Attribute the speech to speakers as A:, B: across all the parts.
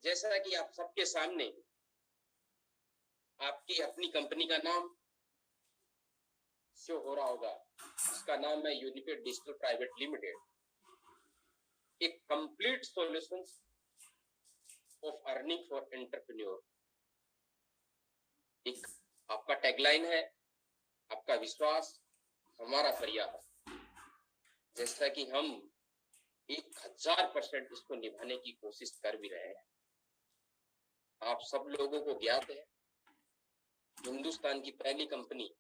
A: जैसा कि आप सबके सामने आपकी अपनी कंपनी का नाम शो हो रहा होगा, इसका नाम है यूनिफाइड डिजिटल प्राइवेट लिमिटेड, एक complete solution of earning for entrepreneur. एक आपका टैगलाइन है, आपका विश्वास, हमारा प्रयास। जैसा कि हम 1000% इसको निभाने की कोशिश कर भी रहे हैं। आप सब लोगों को ज्ञात है, हिंदुस्तान की पहली कंपनी,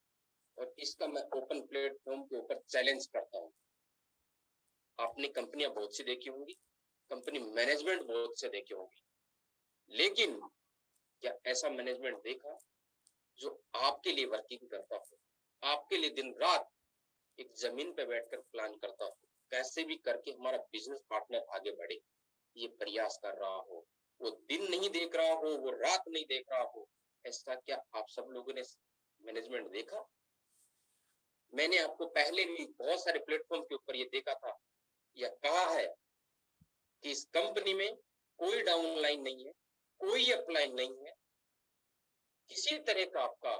A: और इसका मैं ओपन प्लेटफॉर्म के ऊपर चैलेंज करता हूँ। आपने कंपनियां बहुत सी देखी होंगी, कंपनी मैनेजमेंट बहुत से देखे होंगे, लेकिन क्या ऐसा मैनेजमेंट देखा जो आपके लिए वर्किंग करता हो, आपके लिए दिन रात एक जमीन पे बैठकर प्लान करता हो, कैसे भी करके हमारा बिजनेस पार्टनर आगे बढ़े, ये प्रयास कर रहा हो, वो दिन नहीं देख रहा हो, वो रात नहीं देख रहा हो। ऐसा क्या आप सब लोगों ने मैनेजमेंट देखा? मैंने आपको पहले भी बहुत सारे प्लेटफॉर्म के ऊपर ये देखा था या कहा है कि इस कंपनी में कोई डाउनलाइन नहीं है, कोई अपलाइन नहीं है, किसी तरह का आपका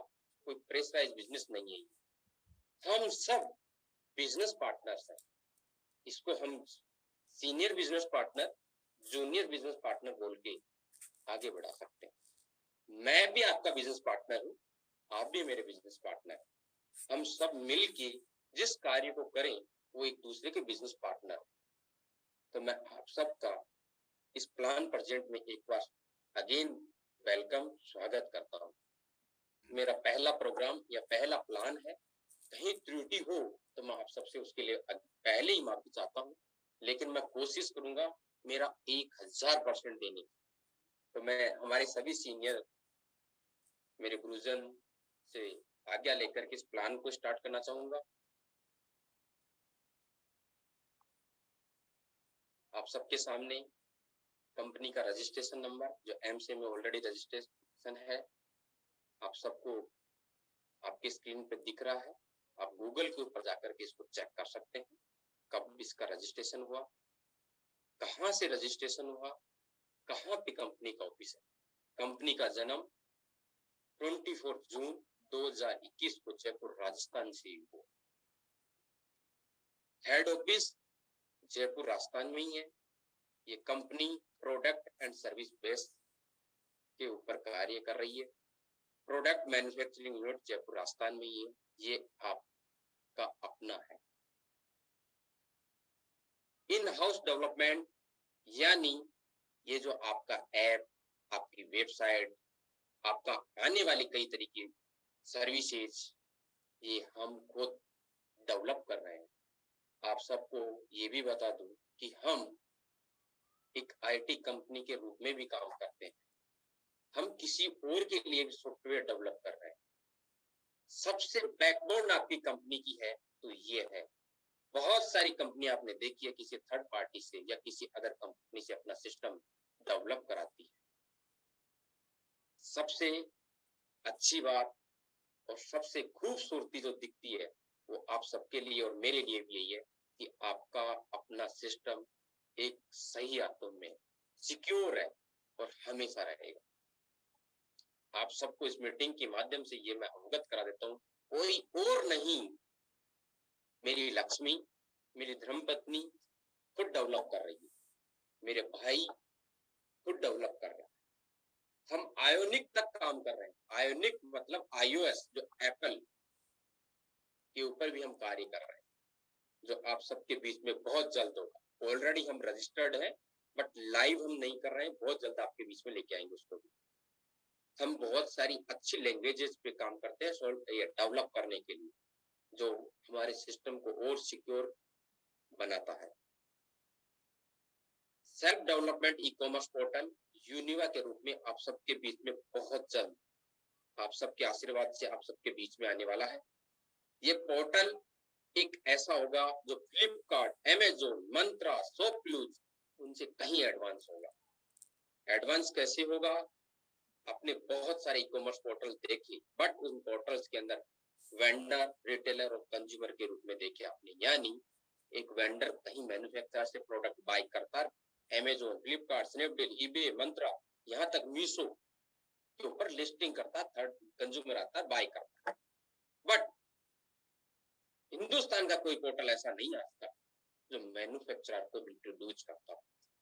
A: कोई प्रेशराइज बिजनेस नहीं है। हम सब बिजनेस पार्टनर्स हैं। इसको हम senior business partner, junior business partner बोल के आगे बढ़ा सकते हैं। मैं भी आपका बिजनेस पार्टनर हूँ, आप भी मेरे बिजनेस पार्टनर हैं। हम सब मिलके जिस कार्य को करें वो एक दूसरे के बिजनेस पार्टनर। तो मैं आप सबका इस प्लान प्रेजेंट में एक बार अगेन वेलकम, स्वागत करता हूँ। मेरा पहला प्रोग्राम या पहला प्लान है, कहीं त्रुटि हो तो मैं आप सबसे उसके लिए पहले ही माफी चाहता हूँ, लेकिन मैं कोशिश करूंगा मेरा 1000% देने की। तो मैं हमारे सभी सीनियर मेरे गुरुजन से आज्ञा लेकर के इस प्लान को स्टार्ट करना चाहूंगा। आप सबके सामने कंपनी का रजिस्ट्रेशन नंबर जो एमसीए में ऑलरेडी रजिस्ट्रेशन है, आप सबको आपकी स्क्रीन पे दिख रहा है। आप गूगल के ऊपर जाकर के इसको चेक कर सकते हैं कब इसका रजिस्ट्रेशन हुआ, कहाँ से रजिस्ट्रेशन हुआ, कहाँ पे कंपनी का ऑफिस है। कंपनी का जन्म 24 जून 2021 को जयपुर राजस्थान से हुआ। हेड ऑफिस जयपुर राजस्थान में ही है। ये company product and service base के ऊपर कार्य कर रही है। Product manufacturing unit Jaipur Rajasthan में ही है। ये आपका अपना है। इन हाउस डेवलपमेंट यानी ये जो आपका ऐप, आपकी वेबसाइट, आपका आने वाली कई तरीके सर्विसेज, ये हम खुद डेवलप कर रहे हैं। आप सबको ये भी बता दूं कि हम एक आईटी कंपनी के रूप में भी काम करते हैं। हम किसी और के लिए भी सॉफ्टवेयर डेवलप कर रहे हैं। सबसे बैकबोन आपकी कंपनी की है तो ये है। बहुत सारी कंपनी आपने देखी है किसी थर्ड पार्टी से या किसी अदर कंपनी से अपना सिस्टम डेवलप कराती है। सबसे अच्छी बात और सबसे खूबसूरती जो दिखती है वो आप सबके लिए और मेरे लिए भी यही है कि आपका अपना सिस्टम एक सही हाथों में सिक्योर है और हमेशा रहेगा। आप सबको इस मीटिंग के माध्यम से ये मैं अवगत करा देता हूँ, कोई और नहीं, मेरी लक्ष्मी, मेरी धर्मपत्नी खुद डेवलप कर रही है, मेरे भाई खुद डेवलप कर रहे हैं। हम आयोनिक तक काम कर रहे हैं। आयोनिक मतलब iOS जो एप्पल के ऊपर भी हम कार्य कर रहे हैं, जो आप सबके बीच में बहुत जल्द होगा। ऑलरेडी हम रजिस्टर्ड हैं, बट लाइव हम नहीं कर रहे हैं, बहुत जल्द आपके बीच में लेके आएंगे उसको भी। हम बहुत सारी अच्छी लैंग्वेजेस पे काम करते हैं डेवलप करने के लिए, जो हमारे सिस्टम को और सिक्योर बनाता है। Self development e commerce portal Univa के रूप में आप सबके बीच में बहुत जल्द आप सबके आशीर्वाद से आप सबके बीच में आने वाला है। ये पोर्टल एक ऐसा होगा जो फ्लिपकार्ट, अमेजोन, मंत्रा, शॉपक्लूज उनसे कहीं एडवांस होगा। एडवांस कैसे होगा? आपने बहुत सारे ई कॉमर्स पोर्टल देखे, बट उन पोर्टल्स के अंदर वेंडर, रिटेलर और कंज्यूमर के रूप में देखे आपने। यानी एक वेंडर कहीं मैन्युफैक्चरर से प्रोडक्ट बाय करता है, अमेजोन, फ्लिपकार्ट, स्नैपडील, ईबे, मंत्रा, यहाँ तक मीशो के ऊपर लिस्टिंग करता, थर्ड कंज्यूमर आता, बाय करता। बट हिंदुस्तान का कोई पोर्टल ऐसा नहीं आता जो मैन्युफैक्चरर को इंट्रोड्यूस करता।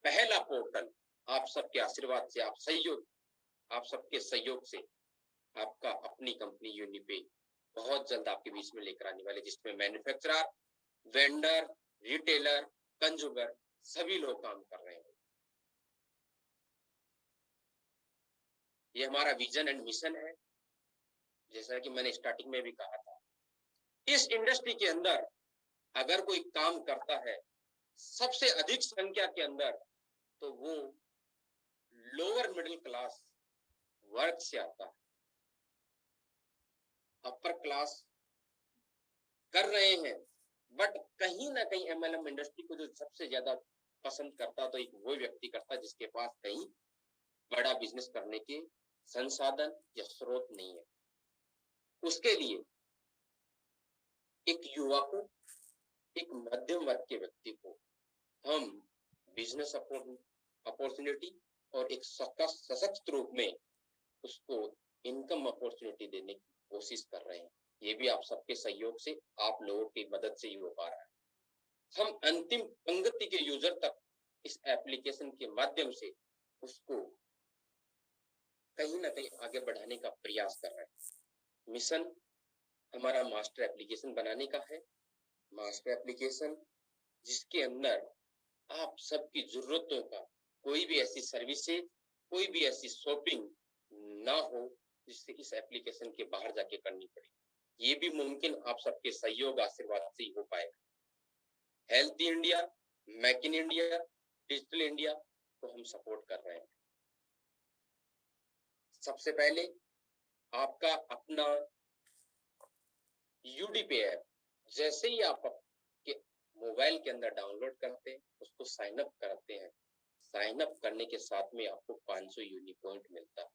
A: पहला पोर्टल आप सबके आशीर्वाद से, आप सबके सहयोग से आपका अपनी कंपनी यूनिपे बहुत जल्द आपके बीच में लेकर आने वाले, जिसमें मैन्युफैक्चरर, वेंडर, रिटेलर, कंज्यूमर सभी लोग काम कर रहे हैं। ये हमारा विजन एंड मिशन है। जैसा कि मैंने स्टार्टिंग में भी कहा था, इस इंडस्ट्री के अंदर अगर कोई काम करता है सबसे अधिक संख्या के अंदर, तो वो लोअर मिडिल क्लास वर्ग से आता है। अपर क्लास कर रहे हैं, बट कहीं ना कहीं एमएलएम इंडस्ट्री को जो सबसे ज्यादा पसंद करता, तो एक वो व्यक्ति करता जिसके पास कहीं बड़ा बिजनेस करने के संसाधन या स्रोत नहीं है। उसके लिए एक युवा को, एक मध्यम वर्ग के व्यक्ति को हम बिजनेस अपॉर्चुनिटी और एक सशक्त रूप में उसको इनकम अपॉर्चुनिटी देने की कोशिश कर रहे हैं। ये भी आप सबके सहयोग से, आप लोगों की मदद से ही हो पा रहा है। हम अंतिम पंक्ति के यूजर तक इस एप्लीकेशन के माध्यम से उसको कहीं ना कहीं आगे बढ़ाने का प्रयास कर रहे हैं। मिशन हमारा मास्टर एप्लीकेशन बनाने का है। मास्टर एप्लीकेशन जिसके अंदर आप सबकी जरूरतों का कोई भी ऐसी सर्विसेज, कोई भी ऐसी शॉपिंग ना हो जिससे इस एप्लीकेशन के बाहर जाके करनी पड़े। ये भी मुमकिन आप सबके सहयोग, आशीर्वाद से ही हो पाएगा। Health India, make in India, digital India को हम सपोर्ट कर रहे हैं। सबसे पहले आपका अपना यूडीपे ऐप जैसे ही आप के मोबाइल के अंदर डाउनलोड करते हैं, उसको साइन अप करते हैं। साइन अप करने के साथ में आपको 500 यूनिपॉइंट मिलता है।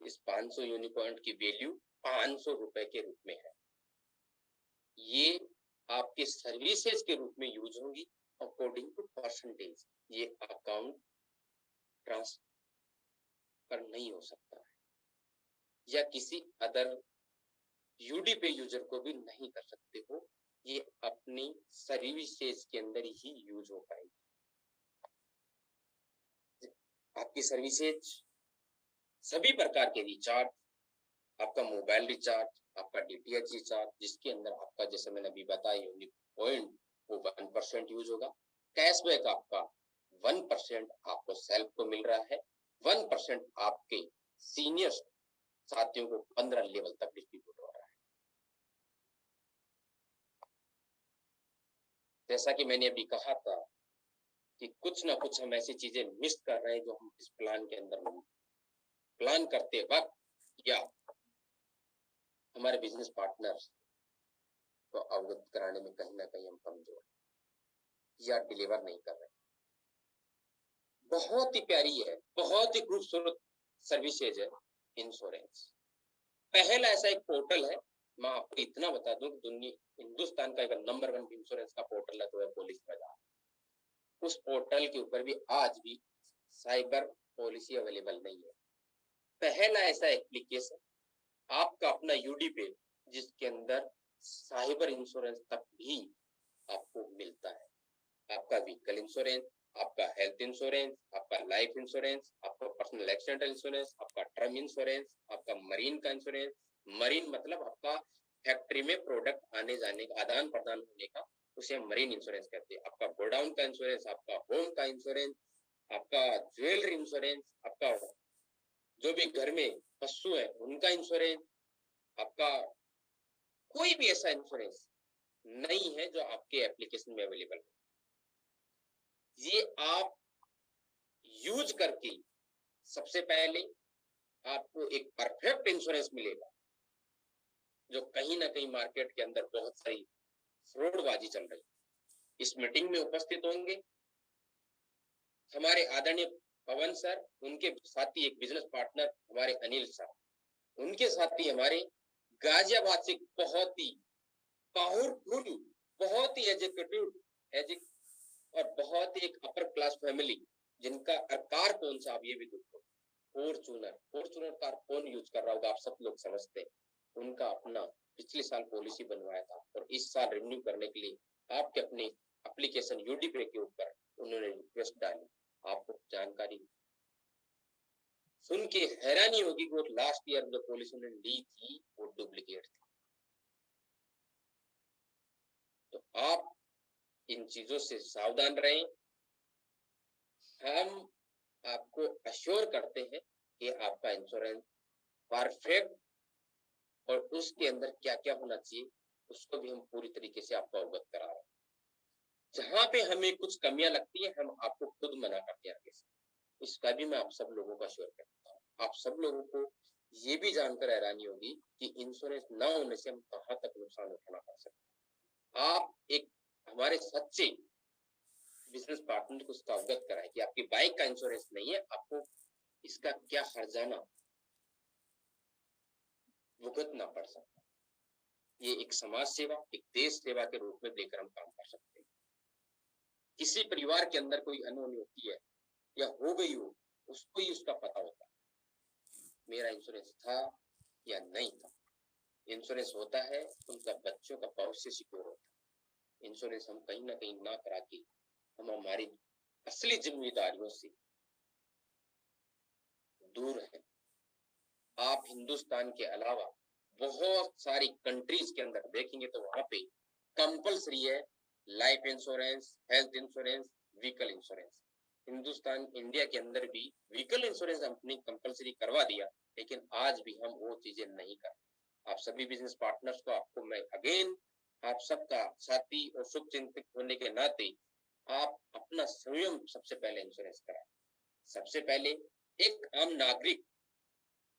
A: इस 500 यूनिपॉइंट की वैल्यू 500 रुपए के रूप में है। ये आपके सर्विसेज के रूप में यूज होंगी अकॉर्डिंग टू परसेंटेज। ये अकाउंट ट्रांसफर नहीं हो सकता है या किसी अदर यूडीपे यूजर को भी नहीं कर सकते हो। ये अपनी सर्विसेज के अंदर ही यूज हो पाएगी। आपकी सर्विसेज सभी प्रकार के रिचार्ज, आपका मोबाइल रिचार्ज, आपका डीटीएच रिचार्ज, जिसके अंदर आपका, जैसे मैंने अभी बताया, यूनिक पॉइंट वो 1% यूज होगा। कैशबैक आपका 1% आपको सेल्फ को मिल रहा है। 1% आपके सीनियर साथियों को 15 लेवल तक डिस्ट्रीब्यूट हो रहा है। जैसा कि मैंने अभी कहा था कि कुछ ना कुछ हम ऐसी चीजें मिस कर रहे हैं जो हम इस प्लान के अंदर प्लान करते वक्त या हमारे बिजनेस पार्टनर्स को अवगत कराने में कहीं ना कहीं हम कमजोर या डिलीवर नहीं कर रहे। बहुत ही प्यारी है, बहुत ही खूबसूरत सर्विसेज है इंश्योरेंस। पहला ऐसा एक पोर्टल है, मैं आपको इतना बता दूं कि दुनिया हिंदुस्तान का एक नंबर 1 इंश्योरेंस का पोर्टल है तो है पॉलिसी बाजार। उस पोर्टल के ऊपर भी आज भी साइबर पॉलिसी अवेलेबल नहीं है। पहला ऐसा एप्लीकेशन आपका अपना यूडीपे जिसके अंदर साइबर इंश्योरेंस तक भी आपको मिलता है। आपका व्हीकल इंश्योरेंस, आपका हेल्थ इंश्योरेंस, आपका लाइफ इंश्योरेंस, आपका पर्सनल एक्सीडेंटल इंश्योरेंस, आपका टर्म इंश्योरेंस, आपका मरीन का इंश्योरेंस। मरीन मतलब आपका फैक्ट्री में प्रोडक्ट आने जाने का, आदान प्रदान होने का, उसे मरीन इंश्योरेंस कहते हैं। आपका गोडाउन का इंश्योरेंस, आपका होम का इंश्योरेंस, आपका ज्वेलरी इंश्योरेंस, आपका जो भी घर में पशु है उनका इंश्योरेंस, आपका कोई भी ऐसा इंश्योरेंस नहीं है जो आपके एप्लीकेशन में अवेलेबल है। ये आप यूज करके सबसे पहले आपको एक परफेक्ट इंश्योरेंस मिलेगा, जो कहीं ना कहीं मार्केट के अंदर बहुत सारी फ्रॉडबाजी चल रही है। इस मीटिंग में उपस्थित होंगे हमारे आदरणीय पवन सर, उनके साथी एक बिजनेस पार्टनर हमारे अनिल सर, उनके साथी हमारे गाजियाबाद से बहुत ही पावरफुल, बहुत ही एजुकेटेड और बहुत ही एक अपर क्लास फैमिली, जिनका आकार कौन सा आप ये भी देखो, फॉर्चूनर फॉर्चूनर कार कौन यूज कर रहा होगा, आप सब लोग समझते हैं। उनका अपना पिछले साल पॉलिसी बनवाया था और इस साल रिन्यू करने के लिए आपके अपने एप्लीकेशन यूडीपे के ऊपर उन्होंने रिक्वेस्ट डाली। आपको जानकारी सुन के हैरानी होगी कि वो लास्ट ईयर जो पॉलिसी उन्होंने ली थी वो डुप्लीकेट थी। तो आप इन चीजों से सावधान रहें। हम आपको अश्योर करते हैं कि आपका इंश्योरेंस परफेक्ट और उसके अंदर क्या क्या होना चाहिए उसको भी हम पूरी तरीके से आपको अवगत करा रहे हैं। जहां पे हमें कुछ कमियां लगती है हम आपको खुद मना करते हैं आगे से। इसका भी मैं आप सब लोगों को अश्योर करता हूँ। आप सब लोगों को ये भी जानकर हैरानी होगी कि इंश्योरेंस ना होने से हम कहाँ तक नुकसान उठाना पड़ सकते। आप एक हमारे सच्चे बिजनेस पार्टनर को इसका अवगत कराएं कि आपकी बाइक का इंश्योरेंस नहीं है, आपको इसका क्या हर्जाना भुगतना पड़ सकता है। ये एक समाज सेवा, एक देश सेवा के रूप में लेकर हम काम कर सकते हैं। किसी परिवार के अंदर कोई अनहोनी होती है या हो गई हो, उसको ही उसका पता होता है मेरा इंश्योरेंस था या नहीं था। इंश्योरेंस होता है तो उनका बच्चों का भविष्य सिक्योर होता है। इंश्योरेंस हम कहीं ना कहीं ना करा के हम हमारी असली जिम्मेदारियों से दूर है। आप हिंदुस्तान के अलावा बहुत सारी कंट्रीज के अंदर देखेंगे तो वहां पे कंपलसरी है life insurance, health insurance, vehicle insurance. Hindustan India के अंदर भी व्हीकल इंश्योरेंस हमने कंपलसरी करवा दिया, लेकिन आज भी हम वो चीजें नहीं कर। आप सभी बिजनेस पार्टनर्स को आपको मैं अगेन आप सबका साथी और शुभ चिंतक होने के नाते आप अपना स्वयं सबसे पहले इंश्योरेंस कराएं। सबसे पहले एक आम नागरिक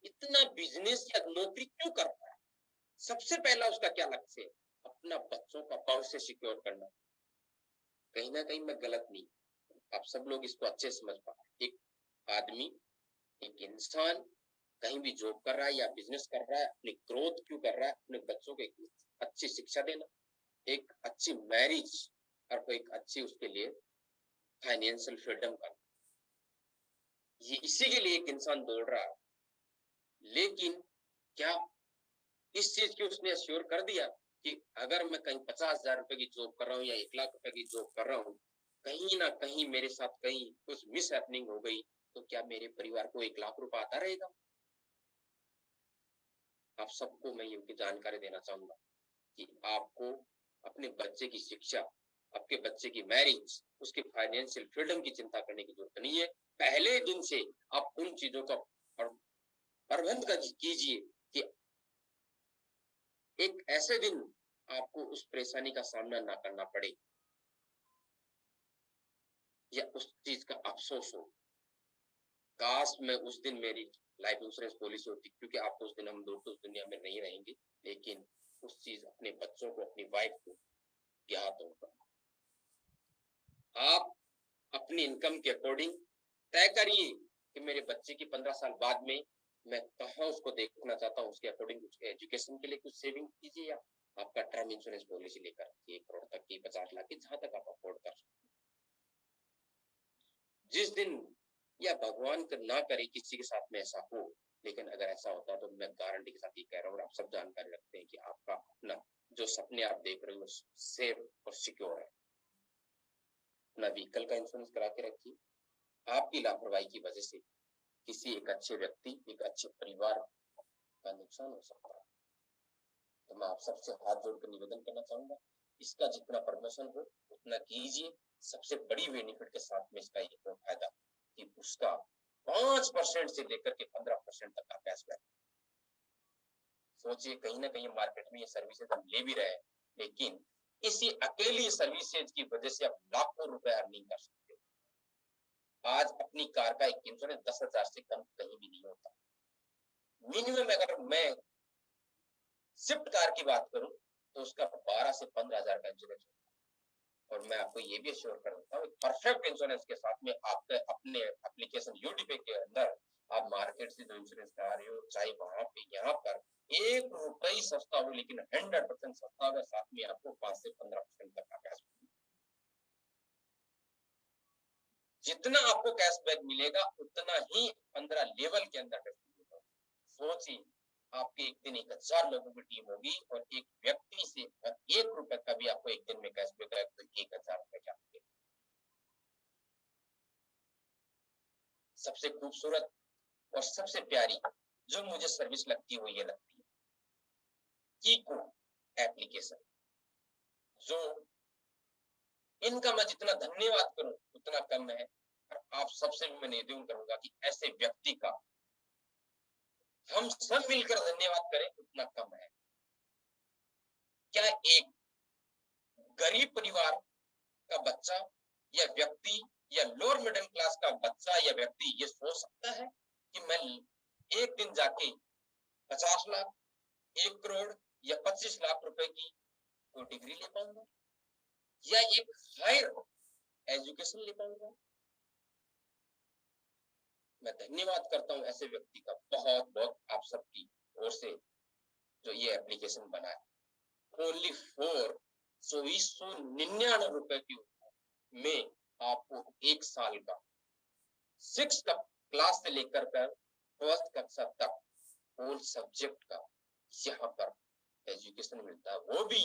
A: इतना बिजनेस या नौकरी क्यों करता है? सबसे पहला उसका क्या लक्ष्य है? अपना बच्चों का भविष्य सिक्योर करना। कहीं ना कहीं मैं गलत नहीं, आप सब लोग इसको अच्छे समझ पाए। एक आदमी, एक इंसान कहीं भी जॉब कर रहा है या बिजनेस कर रहा है, अपनी ग्रोथ क्यों कर रहा है? अपने बच्चों को एक अच्छी शिक्षा देना, एक अच्छी मैरिज और एक अच्छी उसके लिए फाइनेंशियल फ्रीडम करना, ये इसी के लिए एक इंसान दौड़ रहा है। लेकिन क्या इस चीज की उसने अश्योर कर दिया कि अगर मैं कहीं 50,000 रुपए की जॉब कर रहा हूँ या 1 लाख रुपए की जॉब कर रहा हूँ, कहीं ना कहीं मेरे साथ कहीं कुछ मिस हैपनिंग हो गई तो क्या मेरे परिवार को 1 लाख रुपए आता रहेगा? आप सबको मैं ये जानकारी देना चाहूंगा कि आपको अपने बच्चे की शिक्षा, आपके बच्चे की मैरिज, उसके फाइनेंशियल फ्रीडम की चिंता करने की जरूरत नहीं है। पहले दिन से आप उन चीजों का प्रबंध कीजिए कि एक ऐसे दिन आपको उस परेशानी का सामना ना करना पड़े या उस चीज का अफसोस हो। काश मैं उस दिन मेरी लाइफ इंश्योरेंस पॉलिसी होती, क्योंकि आप उस दिन हम लोग तो उस दुनिया में नहीं रहेंगे, लेकिन उस चीज अपने बच्चों को, अपनी वाइफ को ज्ञात होगा। आप अपनी इनकम के अकॉर्डिंग तय करिए कि मेरे बच्चे की 15 साल बाद में मैं कहाँ उसको देखना चाहता हूँ, उसके अकॉर्डिंग उसके एजुकेशन के लिए कुछ सेविंग कीजिए या आपका टर्म इंश्योरेंस पॉलिसी लेकर 1 करोड़ तक की, 50 लाख की, जहां तक आप अफोर्ड कर सकते। जिस दिन या भगवान ना करे किसी के साथ में ऐसा हो, लेकिन अगर ऐसा होता तो मैं गारंटी के साथ ये कह रहा हूँ और आप सब जानकारी रखते हैं कि आपका अपना जो सपने आप देख रहे हो सेफ और सिक्योर है। अपना व्हीकल का इंश्योरेंस करा के रखिए। आपकी लापरवाही की वजह से किसी एक अच्छे व्यक्ति, एक अच्छे परिवार का नुकसान हो सकता है। तो मैं आप सबसे हाथ जोड़कर निवेदन करना चाहूंगा, इसका जितना प्रमोशन हो उतना कीजिए। सबसे बड़ी बेनिफिट के साथ में इसका एक और फायदा कि उसका 5% से लेकर के 15% तक का कैशबैक। सोचिए, कहीं ना कहीं मार्केट में ये सर्विसेज हम ले भी रहे हैं, लेकिन इसी अकेली सर्विसेज की वजह से आप लाखों रुपए अर्निंग कर सकते हो। आज अपनी कार का एक इंश्योरेंस 10,000 से कम कहीं भी नहीं होता। मिनिमम अगर मैं स्विफ्ट कार की बात करूं तो उसका 12 से 15,000 का इंश्योरेंस होता है। और मैं आपको ये भी अश्योर कर देता हूँ, परफेक्ट इंश्योरेंस के साथ में आपके अपने एप्लीकेशन यूडीपे के अंदर आप मार्केट से जो इंश्योरेंस करा रहे हो, चाहे वहां पे यहाँ पर 1 रुपए सस्ता हो, लेकिन 100% सस्ता होगा, साथ में आपको 5 से 15% तक का कैश। जितना आपको कैशबैक मिलेगा उतना ही 15 लेवल के अंदर डिस्ट्रीब्यूट होगा। सोचिए आपके एक दिन 1000 लोगों की टीम होगी और एक व्यक्ति से 1 रुपए का भी आपको एक दिन में कैशबैक है तो 1000 रुपए क्या होंगे। सबसे खूबसूरत और सबसे प्यारी जो मुझे सर्विस लगती है वो ये लगती है कीको एप्लीकेशन। जो इनका मैं जितना धन्यवाद करूं उतना कम है, और आप सबसे भी मैं निवेदन करूंगा कि ऐसे व्यक्ति का हम सब मिलकर धन्यवाद करें उतना कम है। क्या एक गरीब परिवार का बच्चा या व्यक्ति या लोअर मिडिल क्लास का बच्चा या व्यक्ति ये सोच सकता है कि मैं एक दिन जाके 50 लाख, 1 करोड़ या 25 लाख रुपए की कोई डिग्री ले पाऊंगा या एक हायर एजुकेशन ले पाऊंगा? मैं धन्यवाद करता हूं ऐसे व्यक्ति का बहुत बहुत आप सबकी ओर से जो ये एप्लीकेशन बना है। ओनली फॉर 2499 रुपए की में आपको 1 साल का 6 क्लास से लेकर कर 12th कक्षा तक ऑल सब्जेक्ट का यहाँ पर एजुकेशन मिलता है, वो भी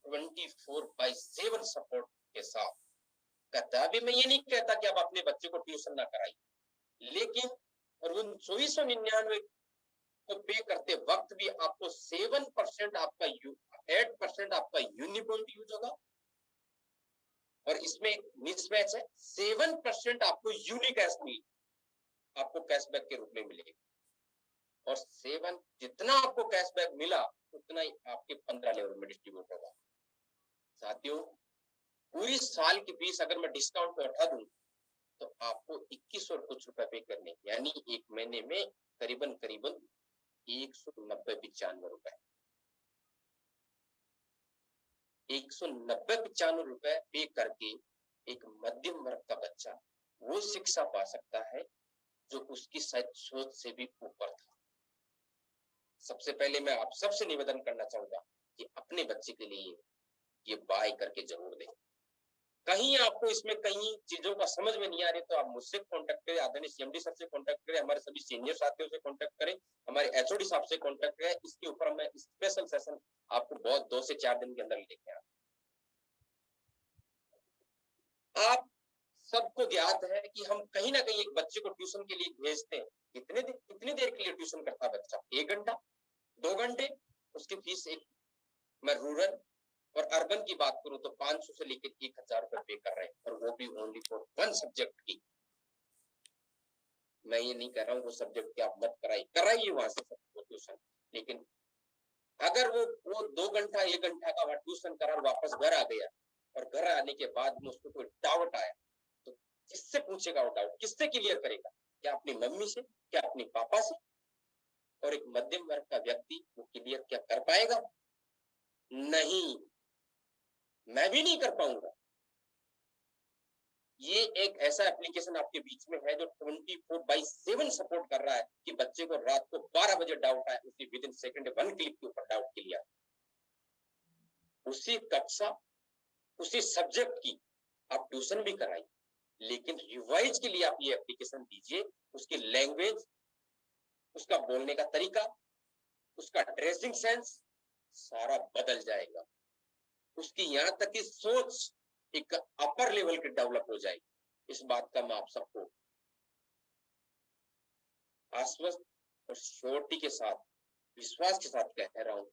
A: 24/7 सपोर्ट के साथ। कहता है अभी मैं ये नहीं कहता कि आप अपने बच्चे को ट्यूशन ना कराइए, लेकिन और उन 2499 को पे करते वक्त भी आपको 7% आपका 8% आपका यूनिपॉइंट यूज होगा, और इसमें मिसमैच है 7% आपको यूनिकैश मिल आपको कैशबैक के रूप में मिलेगा, और 7 जितना आपको कैशबैक मिला उतना ही आपके 15 लेवल में डिस्ट्रीब्यूट होगा। साथियों पूरी साल की फीस अगर मैं डिस्काउंट पे उठा दूं तो आपको 21 और कुछ रुपए पे करने, यानी एक महीने में करीबन 190-95 रुपए 190-95 रुपए पे करके एक मध्यम वर्ग का बच्चा वो शिक्षा पा सकता है जो उसकी शायद सोच से भी ऊपर था। सबसे पहले मैं आप सबसे निवेदन करना चाहूंगा कि अपने बच्चे के लिए ये बाय करके जरूर दें। कहीं आपको इसमें कहीं चीजों का समझ में नहीं आ रही तो आप मुझसे कांटेक्ट करें, आदरणीय सीएमडी सर से कांटेक्ट करें, हमारे सभी सीनियर साथियों से कांटेक्ट करें, हमारे एचओडी साहब से कांटेक्ट करें। इसके ऊपर मैं स्पेशल सेशन आपको बहुत 2 से 4 दिन के अंदर लेके आऊंगा। आप सबको ज्ञात है कि हम कहीं ना कहीं एक बच्चे को ट्यूशन के लिए भेजते हैं, कितनी देर के लिए ट्यूशन करता बच्चा? 1 घंटा, 2 घंटे, उसकी फीस एक। मैं रूरल और अर्बन की बात करूं तो 500 से लेकर 1000 रुपए पे कर रहे हैं, और वो भी ओनली फॉर 1 सब्जेक्ट की। मैं ये नहीं कह रहा हूँ वो सब्जेक्ट की आप मत कराइए वहां से ट्यूशन, लेकिन अगर वो 2 घंटा 1 घंटा का ट्यूशन करा वापस घर आ गया, और घर आने के बाद में उसको कोई डाउट आया तो किससे पूछेगा? वो डाउट किससे क्लियर करेगा? क्या अपनी मम्मी से? क्या अपने पापा से? और एक मध्यम वर्ग का व्यक्ति वो क्लियर क्या कर पाएगा? नहीं, मैं भी नहीं कर पाऊंगा। ये एक ऐसा एप्लीकेशन आपके बीच में है जो 24/7 सपोर्ट कर रहा है कि बच्चे को रात को 12 बजे डाउट आए, उसी विद इन सेकंड 1 क्लिक के ऊपर डाउट क्लियर, उसी कक्षा उसी सब्जेक्ट की आप ट्यूशन भी कराइए, लेकिन रिवाइज के लिए आप ये एप्लीकेशन दीजिए। उसकी लैंग्वेज, उसका बोलने का तरीका, उसका ड्रेसिंग सेंस सारा बदल जाएगा। उसकी यहाँ तक की सोच एक अपर लेवल की डेवलप हो जाएगी। इस बात का मैं आप सबको आश्वस्त और श्योरिटी के साथ, विश्वास के साथ कह रहा हूं।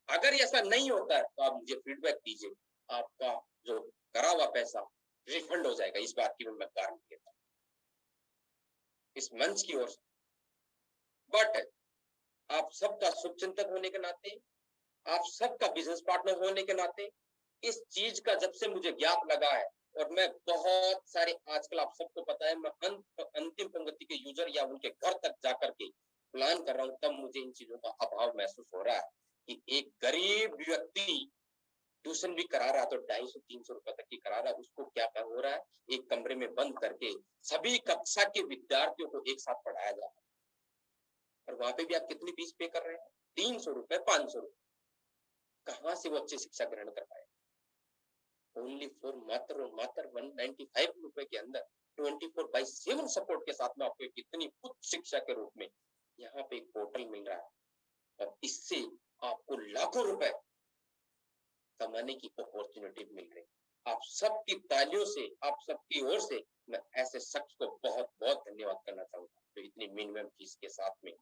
A: अगर ऐसा नहीं होता है तो आप मुझे फीडबैक दीजिए, आपका जो करा हुआ पैसा रिफंड हो जाएगा। इस बात की मैं गारंटी देता हूं इस मंच की ओर से। बट आप सबका शुभचिंतक होने के नाते, आप सबका बिजनेस पार्टनर होने के नाते, इस चीज का जब से मुझे ज्ञात लगा है, और मैं बहुत सारे आजकल आप सबको पता है मैं अंतिम पंक्ति के यूजर या उनके घर तक जाकर के प्लान कर रहा हूं, तब मुझे इन चीजों का अभाव महसूस हो रहा है कि एक गरीब व्यक्ति ट्यूशन भी करा रहा तो 250-300 रुपए तक की करा रहा, उसको क्या हो रहा है? एक कमरे में बंद करके सभी कक्षा के विद्यार्थियों को एक साथ पढ़ाया जा रहा है, और वहां पे भी आप कितनी फीस पे कर रहे हैं? 300 रुपए, 500 रुपए। कहां से वो अच्छी शिक्षा ग्रहण कर पाए? ओनली फॉर मात्र 195 रुपए के अंदर 24/7 सपोर्ट के साथ में आपको कितनी उच्च शिक्षा के रूप में यहाँ पे एक पोर्टल मिल रहा है और इससे आपको लाखों रुपए कमाने की अपॉर्चुनिटी मिल रही है। आप सबकी तालियों से, आप सबकी ओर से मैं ऐसे शख्स को बहुत बहुत धन्यवाद करना चाहूंगा जो इतनी मिनिमम फीस के साथ में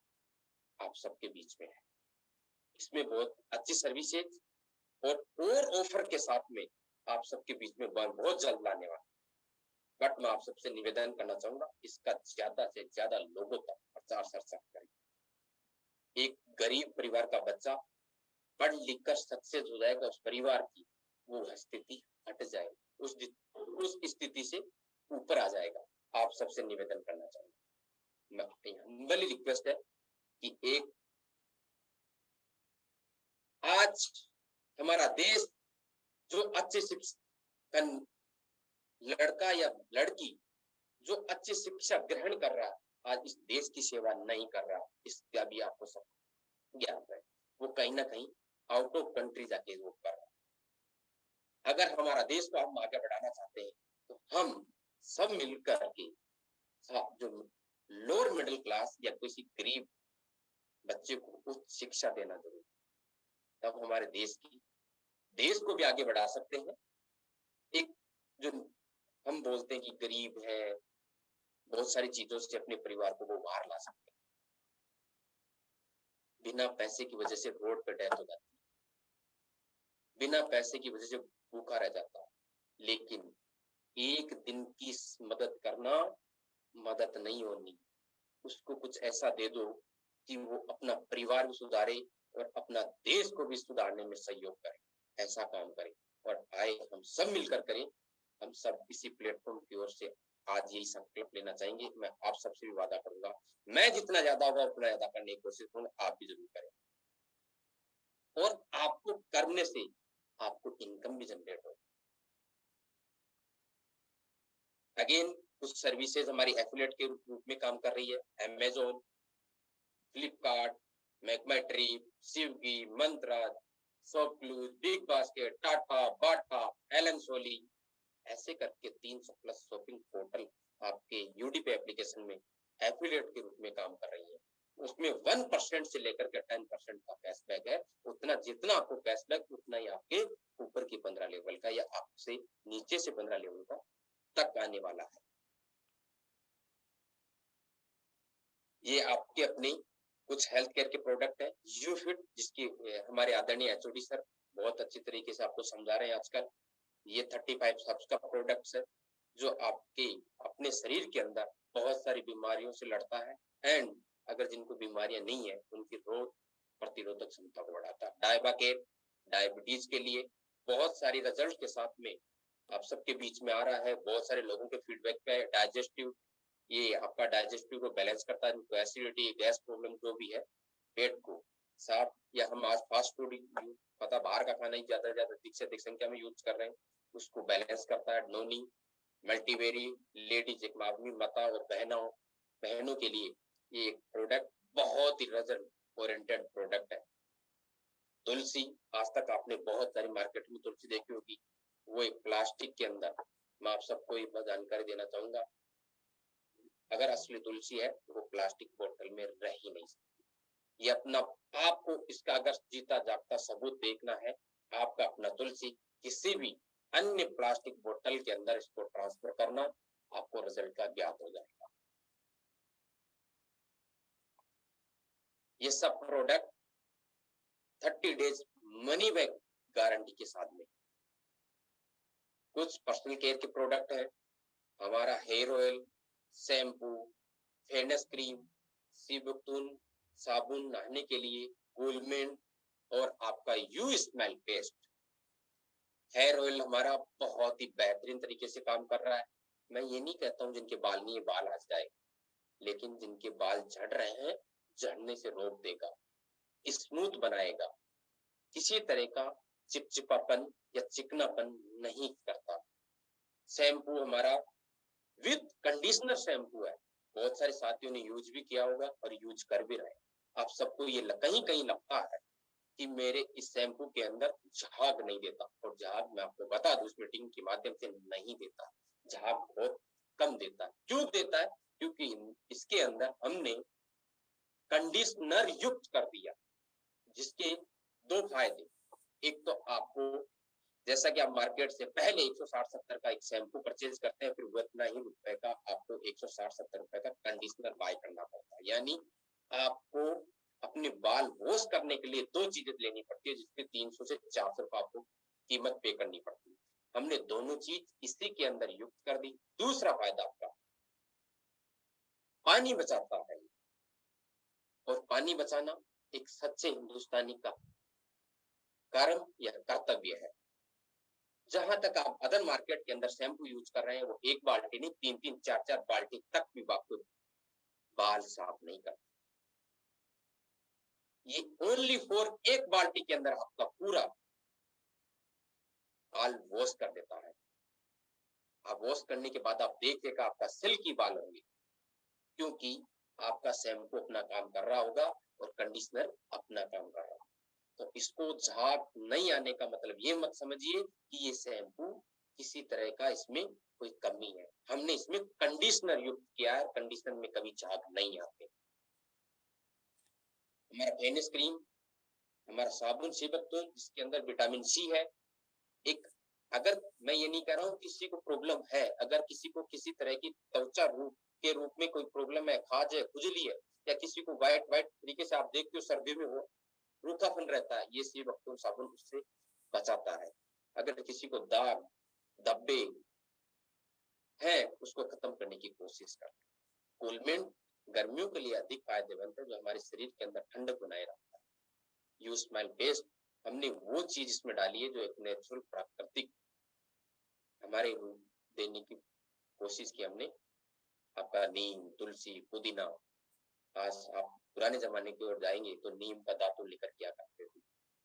A: आप सबके बीच में है। इसमें बहुत अच्छी सर्विसेज और ऑफर के साथ में आप सबके बीच में बहुत जल्द लाने वाला। बट मैं आप सबसे निवेदन करना चाहूंगा इसका ज्यादा से ज्यादा लोगों तक प्रचार प्रसार करें। एक गरीब परिवार का बच्चा पढ़ लिख कर सक्सेस हो जाएगा, उस परिवार की वो स्थिति हट जाए, उस स्थिति से ऊपर आ जाएगा। आप सबसे निवेदन करना चाहूंगा, मैं अपनी हम्बली रिक्वेस्ट है कि एक आज हमारा देश जो अच्छे शिक्षा लड़का या लड़की जो अच्छी शिक्षा ग्रहण कर रहा है, आज इस देश की सेवा नहीं कर रहा, इसका भी आपको सब ज्ञान है। वो कहीं ना कहीं आउट ऑफ कंट्री जाके वो कर रहा है। अगर हमारा देश को हम आगे बढ़ाना चाहते हैं तो हम सब मिलकर के जो लोअर मिडिल क्लास या किसी गरीब बच्चे को उच्च शिक्षा देना जरूरी, तब हमारे देश को भी आगे बढ़ा सकते हैं। एक जो हम बोलते हैं कि गरीब है, बहुत सारी चीजों से अपने परिवार को वो बाहर ला सकते हैं। बिना पैसे की वजह से रोड पे डेथ हो जाती है, बिना पैसे की वजह से भूखा रह जाता है। लेकिन एक दिन की मदद करना मदद नहीं होनी, उसको कुछ ऐसा दे दो कि वो अपना परिवार भी सुधारे और अपना देश को भी सुधारने में सहयोग करे, ऐसा काम करें। और आए हम सब मिलकर करें। हम सब इसी प्लेटफॉर्म की ओर से आज यही संकल्प लेना चाहेंगे। मैं आप सबसे भी वादा करूंगा, मैं जितना ज्यादा होगा उतना ज्यादा करने की कोशिश करूंगा, आप भी जरूर करें। और आपको करने से आपको इनकम भी जनरेट हो। अगेन कुछ सर्विसेज हमारी एफिलिएट के रूप में काम कर रही है। अमेजोन, फ्लिपकार्ट, मैकमाईट्रिप, स्विगी, मंत्रा, शॉपक्लूज, बिग बास्केट, टाटा, बाटा, एलन सोली, ऐसे करके 300 प्लस शॉपिंग पोर्टल आपके यूडीपी एप्लीकेशन में एफिलिएट के रूप में काम कर रही है। उसमें 1% से लेकर के 10% का कैशबैक है। उतना जितना आपको कैशबैक उतना ही आपके ऊपर की 15 लेवल का या आपसे नीचे से 15 लेवल का तक आने वाला है। ये आपके अपने कुछ हेल्थ केयर के प्रोडक्ट है। यूफिट, जिसकी हमारे आदरणीय एचओडी सर बहुत अच्छी तरीके से आपको समझा रहे हैं आजकल। ये 35 सब्स का प्रोडक्ट है जो आपके अपने शरीर के अंदर बहुत सारी बीमारियों से लड़ता है एंड अगर जिनको बीमारियां नहीं है उनकी रोग प्रतिरोधक क्षमता को बढ़ाता है। डायबाकेट, डायबिटीज के लिए बहुत सारी रिजल्ट के साथ में आप सबके बीच में आ रहा है। बहुत सारे लोगों के फीडबैक पे डाइजेस्टिव, ये आपका डाइजेस्टिव को बैलेंस करता है, उनको एसिडिटी, गैस प्रॉब्लम जो भी है, पेट को साफ, या हम आज फास्ट फूड पता बाहर का खाना ही ज्यादा अधिक से अधिक संख्या में यूज कर रहे हैं, उसको बैलेंस करता है। नोनी, मल्टीवेरी, लेडीज एक मावनी माता और बहनों के लिए ये एक प्रोडक्ट बहुत ही रिजल्ट ओरिएंटेड प्रोडक्ट है। तुलसी, आज तक आपने बहुत सारी मार्केट में तुलसी देखी होगी, वो एक प्लास्टिक के अंदर, मैं आप सबको एक बार जानकारी देना चाहूंगा, अगर असली तुलसी है तो वो प्लास्टिक बोतल में रह ही नहीं सकती। ये अपना आपको इसका अगर जीता जागता सबूत देखना है, आपका अपना तुलसी किसी भी अन्य प्लास्टिक बोतल के अंदर इसको ट्रांसफर करना, आपको रिजल्ट का ज्ञात हो जाएगा। ये सब product 30 days money back guarantee के साथ में। कुछ पर्सनल केयर के प्रोडक्ट है, हमारा hair oil, shampoo, fairness cream, सीबुक्तून साबुन नहाने के लिए, कूलमेंट और आपका यू स्मेल पेस्ट। हेयर ऑयल हमारा बहुत ही बेहतरीन तरीके से काम कर रहा है। मैं ये नहीं कहता हूँ जिनके बाल नहीं है बाल आ जाए, लेकिन जिनके बाल झड़ रहे हैं झड़ने से रोक देगा, स्मूथ बनाएगा, किसी तरह का चिपचिपापन या चिकनापन नहीं करता। शैम्पू हमारा विद कंडीशनर शैम्पू है, बहुत सारे साथियों ने यूज भी किया होगा और यूज कर भी रहे। आप सबको ये कहीं कहीं लगता है कि मेरे इस शैम्पू के अंदर झाग नहीं देता, और झाग मैं आपको बता दूं इस मीटिंग के माध्यम से नहीं देता। झाग बहुत कम देता है। क्यों देता है? क्योंकि इसके अंदर हमने कंडीशनर युक्त कर दिया, जिसके दो फायदे। एक तो आपको, जैसा कि आप मार्केट से पहले 160-70 का एक शैम्पू परचेज करते हैं, फिर वो इतना ही रुपए का आपको 160-70 रुपए का कंडीशनर बाय करना पड़ता है। यानी आपको अपने बाल वॉश करने के लिए दो चीजें लेनी पड़ती है, जिसके 300 से 400 रुपए आपको कीमत पे करनी पड़ती है। हमने दोनों चीज इसी के अंदर युक्त कर दी। दूसरा फायदा आपका, पानी बचाता है, और पानी बचाना एक सच्चे हिंदुस्तानी का कर्म या कर्तव्य है। जहां तक आप अदर मार्केट के अंदर शैम्पू यूज कर रहे हैं, वो एक बाल्टी नहीं, 3-3, 4-4 बाल्टी तक भी आपको बाल साफ नहीं करते। ये ओनली फॉर एक बाल्टी के अंदर आपका पूरा बाल वॉश कर देता है। आप वॉश करने के बाद आप देखिएगा आपका सिल्की बाल होंगे, क्योंकि आपका शैम्पू अपना काम कर रहा होगा और कंडीशनर अपना काम कर रहा होगा। तो इसको झाग नहीं आने का मतलब ये मत समझिए कि ये शैम्पू किसी तरह का इसमें कोई कमी है। हमने इसमें कंडीशनर युक्त किया है, कंडीशनर में कभी झाग नहीं आते। हमारा फेनिस क्रीम, हमारा साबुन सेबतून, जिसके अंदर विटामिन सी है। एक, अगर मैं ये नहीं कह रहा हूँ किसी को प्रॉब्लम है, अगर किसी को किसी तरह की त्वचा रूप में कोई प्रॉब्लम है, खाज है, खुजली है, या किसी को व्हाइट तरीके से आप देखते हो सर्दी में वो रूखापन रहता है, ये सेबतून साबुन उससे बचाता है। अगर किसी को दाग धब्बे है, उसको खत्म करने की कोशिश करता है। कोलमेंट गर्मियों के लिए अधिक फायदेमंद है, जो हमारे शरीर के अंदर ठंडक बनाए रखता है। यू स्माइल बेस्ट, हमने वो चीज इसमें डाली है जो एक नेचुरल प्राकृतिक हमारे रूप देने की कोशिश की हमने। आपका नीम, तुलसी, पुदीना, आज आप पुराने जमाने की ओर जाएंगे तो नीम का दातुन लेकर क्या करते थे,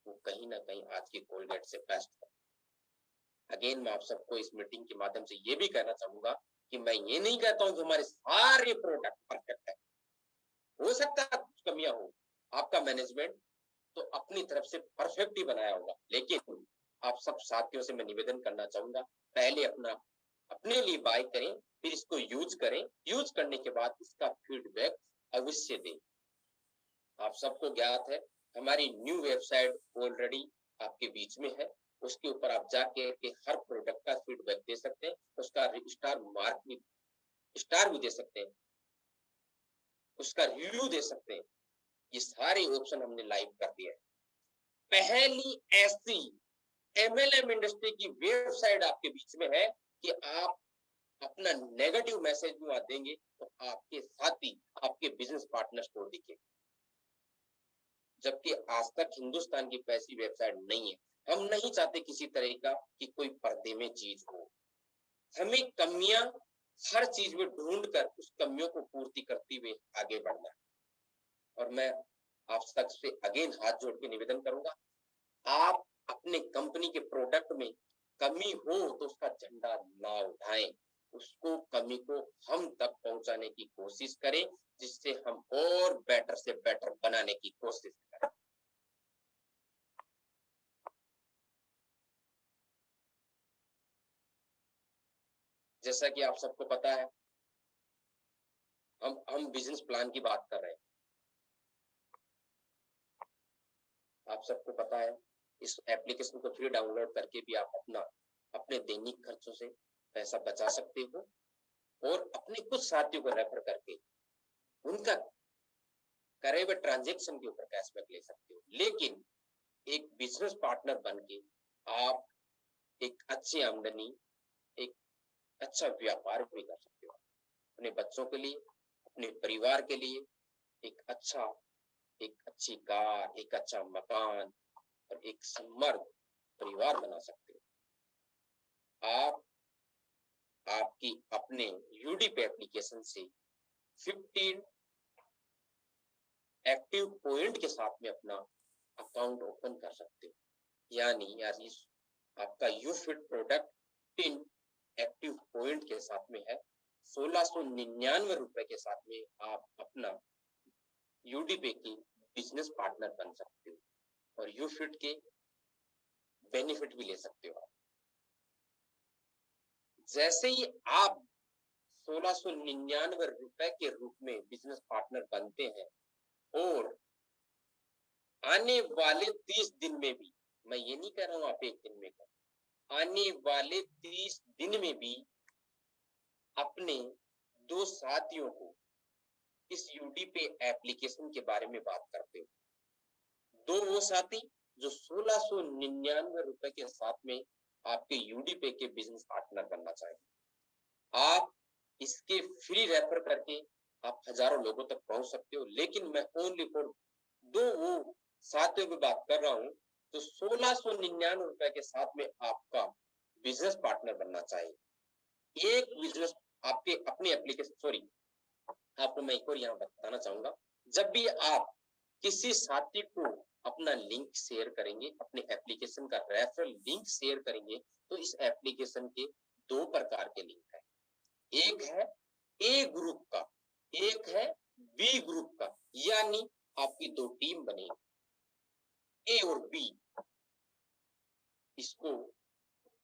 A: वो कहीं ना कहीं आज की कोलगेट से बेस्ट है। अगेन मैं आप सबको इस मीटिंग के माध्यम से ये भी कहना चाहूंगा कि मैं ये नहीं कहता हूँ कि हमारे सारे प्रोडक्ट परफेक्ट है, हो सकता है कुछ कमियां हो, आपका मैनेजमेंट तो अपनी तरफ से परफेक्ट ही बनाया होगा। लेकिन आप सब साथियों से मैं निवेदन करना चाहूंगा, पहले अपने लिए बाय करें, फिर इसको यूज करें, यूज करने के बाद इसका फीडबैक अवश्य दें। आप सबको ज्ञात है हमारी न्यू वेबसाइट ऑलरेडी आपके बीच में है, उसके ऊपर आप जाके के हर प्रोडक्ट का फीडबैक दे सकते हैं, उसका स्टार भी दे सकते हैं, उसका रिव्यू दे सकते हैं। ये सारे ऑप्शन हमने लाइव कर दिया है। पहली ऐसी एमएलएम इंडस्ट्री की वेबसाइट आपके बीच में है कि आप अपना नेगेटिव मैसेज भी वहां देंगे तो आपके साथी, आपके बिजनेस पार्टनर्स को दिखे। जबकि आज तक हिंदुस्तान की ऐसी वेबसाइट नहीं है। हम नहीं चाहते किसी तरह का कि कोई पर्दे में चीज हो। हमें कमियां हर चीज में ढूंढ कर उस कमियों को पूर्ति करते हुए आगे बढ़ना है। और मैं आप सबसे अगेन हाथ जोड़ के निवेदन करूंगा, आप अपने कंपनी के प्रोडक्ट में कमी हो तो उसका झंडा ना उठाएं, उसको कमी को हम तक पहुंचाने की कोशिश करें, जिससे हम और बेटर से बेटर बनाने की कोशिश करें। जैसा कि आप सबको पता है, हम बिजनेस प्लान की बात कर रहे हैं। आप सबको पता है इस एप्लीकेशन को फ्री डाउनलोड करके भी आप अपने दैनिक खर्चों से पैसा बचा सकते हो, और अपने कुछ साथियों को रेफर करके उनका करे हुए ट्रांजेक्शन के ऊपर कैशबैक ले सकते हो। लेकिन एक बिजनेस पार्टनर बन के आप एक अच्छी आमदनी, एक अच्छा व्यापार भी कर सकते हो। अपने बच्चों के लिए, अपने परिवार के लिए एक अच्छी कार, एक अच्छा मकान और एक समृद्ध परिवार बना सकते हो। आपकी अपने यूडीपी एप्लीकेशन से 15 एक्टिव पॉइंट के साथ में अपना अकाउंट ओपन कर सकते हो। यानी आपका यूफिट प्रोडक्ट 15 एक्टिव पॉइंट के साथ में है, 1699 रुपए के साथ में आप अपना यूडीपी की बिजनेस पार्टनर बन सकते हो, और यूफिट के बेनिफिट भी ले सकते हो। जैसे ही आप ₹1699 के रूप में बिजनेस पार्टनर बनते हैं और आने वाले 30 दिन में भी, मैं ये नहीं कह रहा हूँ आप एक दिन में करो, आने वाले 30 दिन में भी अपने 2 साथियों को इस यूडीपे एप्लीकेशन के बारे में बात करते हो। 2 वो साथी जो ₹1699 के साथ में आपके यूडीपे के बिजनेस पार्टनर बनना चाहेंगे। आप इसके फ्री रेफर करके आप हजारों लोगों तक पहुंच सकते हो, लेकिन मैं ओनली फॉर 2 वो साथियों की बात कर रहा हूं तो ₹1699 के साथ में आपका बिजनेस पार्टनर बनना चाहिए। एक बिजनेस आपके अपने एप्लीकेशन, सॉरी, आपको मैं एक और यहाँ बताना चाहूंगा, जब भी आप किसी साथी को अपना लिंक शेयर करेंगे, अपने एप्लीकेशन का रेफरल लिंक शेयर करेंगे, तो इस एप्लीकेशन के 2 प्रकार के लिंक है। एक है ए ग्रुप का, एक है बी ग्रुप का, यानी आपकी 2 टीम बनेगी, ए और बी। इसको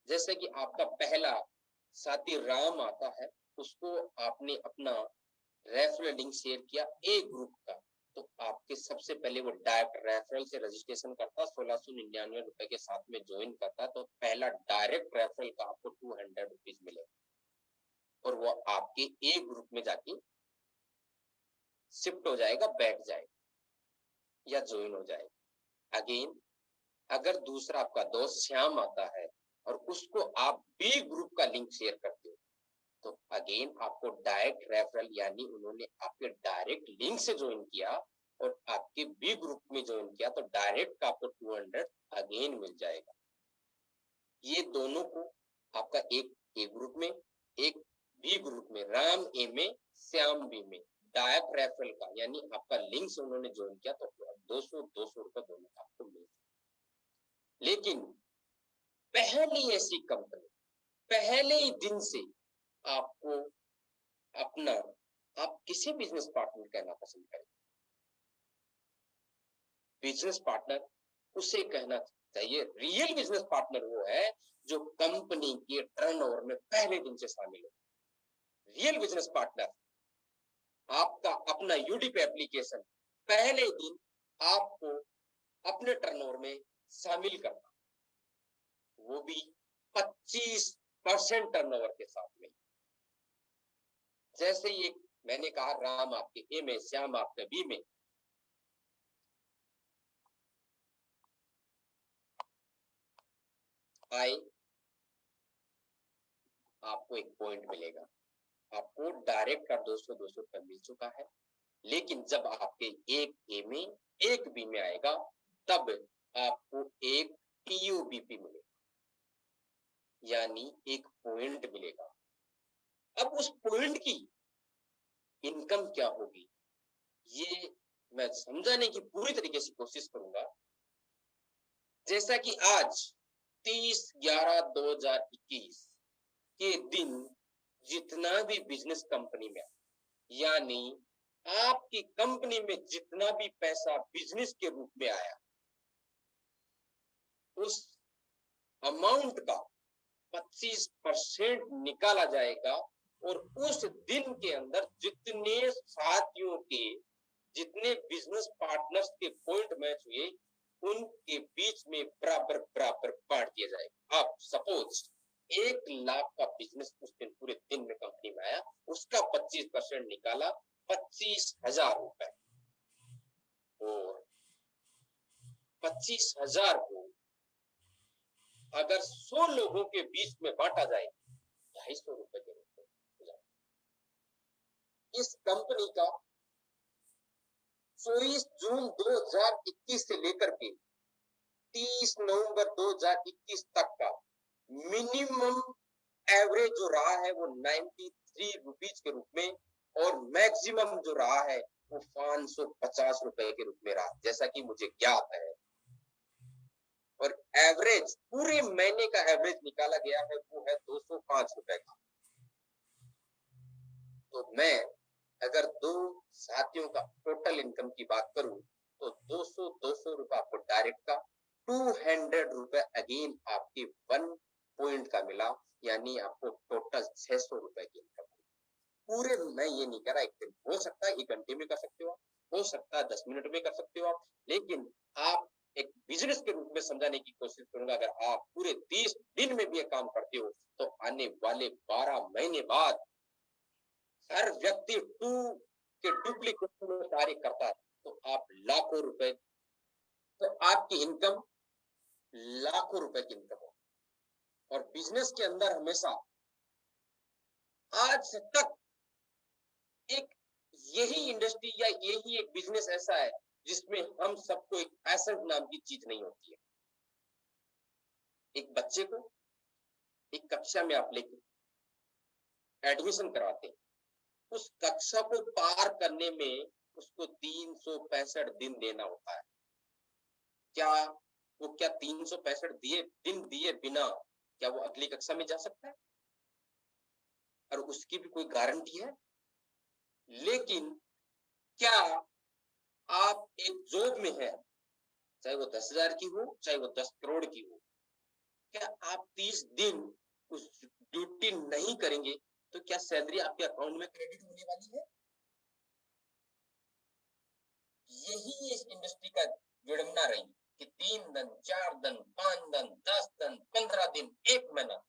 A: जैसे कि आपका पहला साथी राम आता है, उसको आपने अपना रेफरल लिंक शेयर किया ए ग्रुप का, तो आपके सबसे पहले वो डायरेक्ट रेफरल से रजिस्ट्रेशन करता, ₹1699 के साथ में ज्वाइन करता, तो पहला डायरेक्ट रेफरल का आपको ₹200 मिलेगा और वो आपके ए ग्रुप में जाके शिफ्ट हो जाएगा, बैठ जाएगा या ज्वाइन हो जाएगा। अगेन अगर दूसरा आपका दोस्त श्याम आता है और उसको आप बी ग्रुप का लिंक शेयर करते हो, तो अगेन आपको डायरेक्ट रेफरल, यानी उन्होंने आपके डायरेक्ट लिंक से ज्वाइन किया और आपके बी ग्रुप में ज्वाइन किया, तो डायरेक्ट का आपको 200 अगेन मिल जाएगा। ये दोनों को आपका एक ए ग्रुप में, एक बी ग्रुप में, राम ए में, श्याम बी में, डायरेक्ट रेफरल का, यानी आपका लिंक से उन्होंने ज्वाइन किया, तो 200 रुपए दोनों का आपको मिल। लेकिन पहली ऐसी कंपनी पहले ही दिन से आपको अपना, आप किसी बिजनेस पार्टनर कहना पसंद करें, बिजनेस पार्टनर उसे कहना चाहिए। रियल बिजनेस पार्टनर वो है जो कंपनी के टर्नओवर में पहले दिन से शामिल हो। रियल बिजनेस पार्टनर आपका अपना यूडीपी एप्लीकेशन पहले दिन आपको अपने टर्नओवर में शामिल करना, वो भी 25% टर्नओवर के साथ में। जैसे ये मैंने कहा, राम आपके ए में, श्याम आपके बी में, आए, आपको एक पॉइंट मिलेगा, आपको डायरेक्ट का 200 रुपए मिल चुका है। लेकिन जब आपके एक ए में एक बी में आएगा, तब आपको एक टीयूबीपी मिलेगा, यानी एक पॉइंट मिलेगा। अब उस पॉइंट की इनकम क्या होगी, ये मैं समझाने की पूरी तरीके से कोशिश करूंगा। जैसा कि आज 30/11/2021 के दिन जितना भी बिजनेस कंपनी में, यानी आपकी कंपनी में जितना भी पैसा बिजनेस के रूप में आया, उस अमाउंट का 25% निकाला जाएगा और उस दिन के अंदर जितने साथियों के, जितने बिजनेस पार्टनर्स के पॉइंट मैच हुए, उनके बीच में बराबर बराबर बांट दिया जाएगा। अब सपोज 1 लाख का बिजनेस उस दिन पूरे दिन में कंपनी में आया, उसका 25% निकाला, 25,000 रुपए, और 25,000 को अगर 100 लोगों के बीच में बांटा जाए, 250 रुपए के रूप में हो जाए। इस कंपनी का 24 जून 2021 से लेकर के 30 नवंबर 2021 तक का मिनिमम एवरेज जो रहा है वो 93 रुपीज के रूप में, और मैक्सिमम जो रहा है वो 550 रुपए के रूप में रहा, जैसा कि मुझे ज्ञात है। और एवरेज पूरे महीने का एवरेज निकाला गया है वो है 205 रुपए का। तो मैं अगर 2 साथियों का टोटल इनकम की बात करूं तो 200 रुपए आपको डायरेक्ट का, 200 रुपए अगेन आपके 1 पॉइंट का मिला, यानी आपको टोटल 600 रुपए की इनकम। मैं ये नहीं कह रहा एक दिन, हो सकता है 1 घंटे में कर सकते हो सकता है 10 मिनट में कर सकते हो आप, लेकिन आप एक बिजनेस के रूप में समझाने की कोशिश करूंगा। अगर आप पूरे 30 दिन में भी ये काम करते हो तो आने वाले 12 महीने बाद हर व्यक्ति के डुप्लीकेट में कार्य करता है, तो आप लाखों रुपए, तो आपकी इनकम लाखों रुपए की इनकम हो। और बिजनेस के अंदर हमेशा आज तक एक यही इंडस्ट्री या यही एक बिजनेस ऐसा है जिसमें हम सबको एक पैशन नाम की चीज नहीं होती है। एक बच्चे को एक कक्षा में आप लेके एडमिशन करवाते हैं, उस कक्षा को पार करने में उसको 365 दिन देना होता है। क्या वो 365 दिन दिए बिना क्या वो अगली कक्षा में जा सकता है? और उसकी भी कोई गारंटी है? लेकिन क्या आप एक जॉब में है, चाहे वो 10,000 की हो, चाहे वो 10 करोड़ की हो, क्या आप 30 दिन उस ड्यूटी नहीं करेंगे तो क्या सैलरी आपके अकाउंट में क्रेडिट होने वाली है? यही इस इंडस्ट्री का विडंबना रही कि 3 दिन, 4 दिन, 5 दिन, 10 दिन, 15 दिन, 1 महीना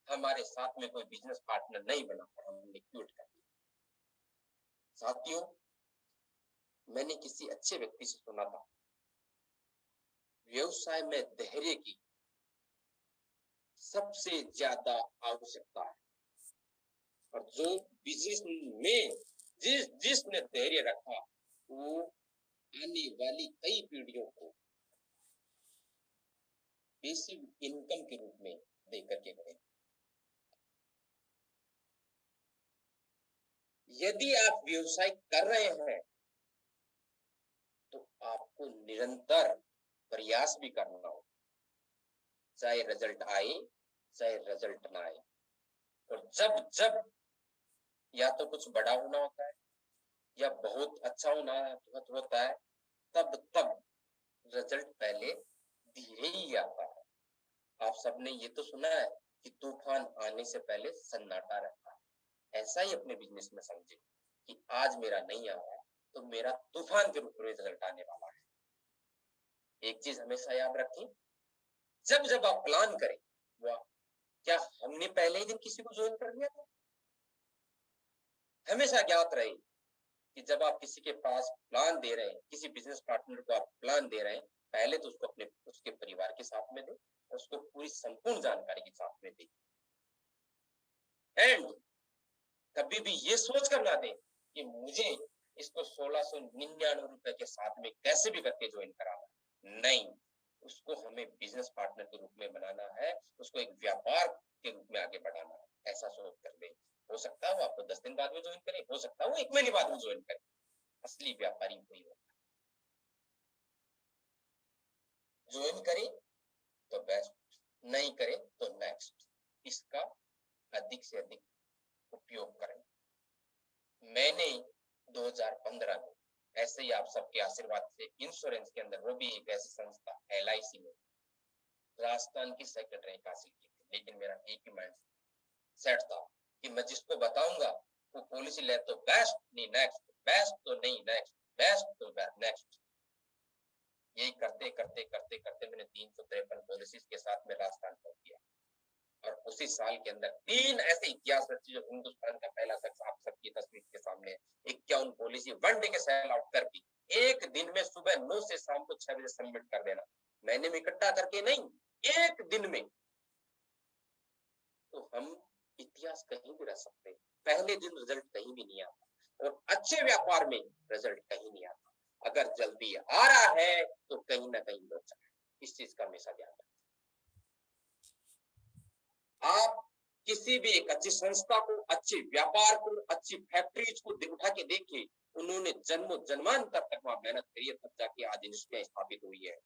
A: हमारे साथ में कोई बिजनेस पार्टनर नहीं बना और हमने क्विट कर दिया। साथियों, मैंने किसी अच्छे व्यक्ति से सुना था, व्यवसाय में धैर्य की सबसे ज्यादा आवश्यकता है, और जो बिजनेस में जिसने धैर्य रखा वो आने वाली कई पीढ़ियों को बेसिक इनकम के रूप में देकर के गए। यदि आप व्यवसाय कर रहे हैं तो आपको निरंतर प्रयास भी करना हो, चाहे रिजल्ट आए चाहे रिजल्ट ना आए। और जब जब या तो कुछ बड़ा होना होता है या बहुत अच्छा होना होता है, तब तब रिजल्ट पहले धीरे ही आता है। आप सबने ये तो सुना है कि तूफान आने से पहले सन्नाटा रहता है। ऐसा ही अपने बिजनेस में समझे कि आज मेरा नहीं आया तो मेरा तूफान के रूप में रिजल्ट आने वाला है। एक चीज हमेशा याद रखें, जब जब आप प्लान करें, वाह क्या हमने पहले ही दिन किसी को ज्वाइन कर दिया था? हमेशा ज्ञात रहे कि जब आप किसी के पास प्लान दे रहे हैं, किसी बिजनेस पार्टनर को आप प्लान दे रहे हैं, पहले तो उसको अपने उसके परिवार के साथ में दें, उसको पूरी संपूर्ण जानकारी के साथ में दें। एंड कभी भी ये सोच कर ना दें कि मुझे इसको 1699 रुपए के साथ में कैसे भी करके ज्वाइन कराना। नहीं, उसको हमें बिजनेस पार्टनर के रूप में बनाना है, उसको एक व्यापार के रूप में आगे बढ़ाना है। ऐसा सोच कर दे। हो सकता है वो आपको 10 दिन बाद में ज्वाइन करे, हो सकता है वो 1 महीने बाद में ज्वाइन करे। असली व्यापारी वही होता है। ज्वाइन करे तो बेस्ट, नहीं करे तो नेक्स्ट। इसका अधिक से अधिक उपयोग करें। मैंने 2015 में ऐसे ही आप सबके आशीर्वाद से इंश्योरेंस के अंदर, वो भी एक ऐसी संस्था LIC में राजस्थान की सेक्रेटरी रैंक हासिल की थी। लेकिन मेरा एक ही माइंड सेट था कि मैं जिसको बताऊंगा वो पॉलिसी ले तो बेस्ट, नहीं नेक्स्ट, बेस्ट तो नहीं नेक्स्ट, बेस्ट तो नेक्स्ट। यही करते करते करते करते मैंने 353 पॉलिसीज के साथ में राजस्थान पहुंच गया। और उसी साल के अंदर 3 ऐसे इतिहास रचे जो हिंदुस्तान का पहला शख्स आप सबकी तस्वीर के सामने 51 पॉलिसी 1 डे के सेल आउट करके एक दिन में सुबह 9 से शाम को 6 बजे सबमिट कर देना। महीने में इकट्ठा करके नहीं, एक दिन में। तो हम इतिहास कहीं भी रह सकते हैं। पहले दिन रिजल्ट कहीं भी नहीं आता, और अच्छे व्यापार में रिजल्ट कहीं नहीं आता। अगर जल्दी आ रहा है तो कहीं ना कहीं लोचा है। इस चीज का हमेशा ध्यान रखें। आप किसी भी एक अच्छी संस्था को, अच्छे व्यापार को, अच्छी फैक्ट्रीज को उठा के देखिए, उन्होंने जन्मों जन्मांतर तक वहां मेहनत करी है, तब जाके आज इंडस्ट्रिया स्थापित हुई है।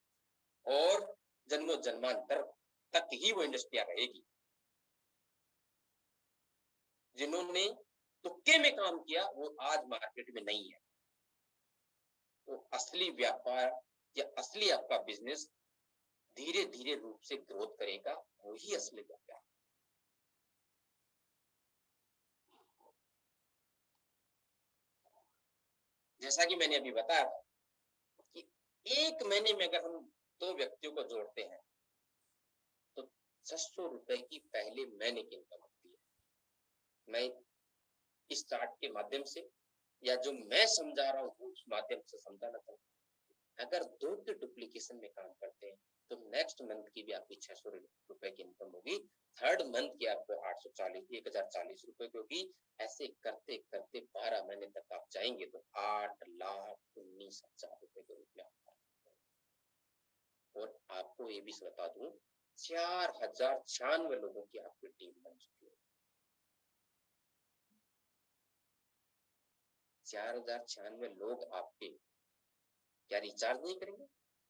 A: और जन्मों जन्मांतर तक ही वो इंडस्ट्रिया रहेगी। जिन्होंने तुक्के में काम किया वो आज मार्केट में नहीं है। तो असली व्यापार या असली आपका बिजनेस धीरे धीरे रूप से ग्रोथ करेगा, वही असली व्यापार। जैसा कि मैंने अभी बताया था कि 1 महीने में अगर हम 2 व्यक्तियों को जोड़ते हैं तो 600 रुपए की पहले महीने की इनकम होती है। मैं इस चार्ट के माध्यम से या जो मैं समझा रहा हूँ उस माध्यम से समझाना चाहता हूँ। अगर 2 के डुप्लीकेशन में काम करते हैं तो नेक्स्ट मंथ की भी आपकी 600 रुपए की इनकम होगी, थर्ड मंथ की आपको 1040 रुपए की होगी। ऐसे करते करते 12 महीने तक आप जाएंगे तो 8,19,000 रुपए के रूप में आपका। और आपको ये भी बता दूं 4,096 लोगों की आपकी टीम बन चुकी है। 4,096 लोग आपके क्या रिचार्ज नहीं करेंगे?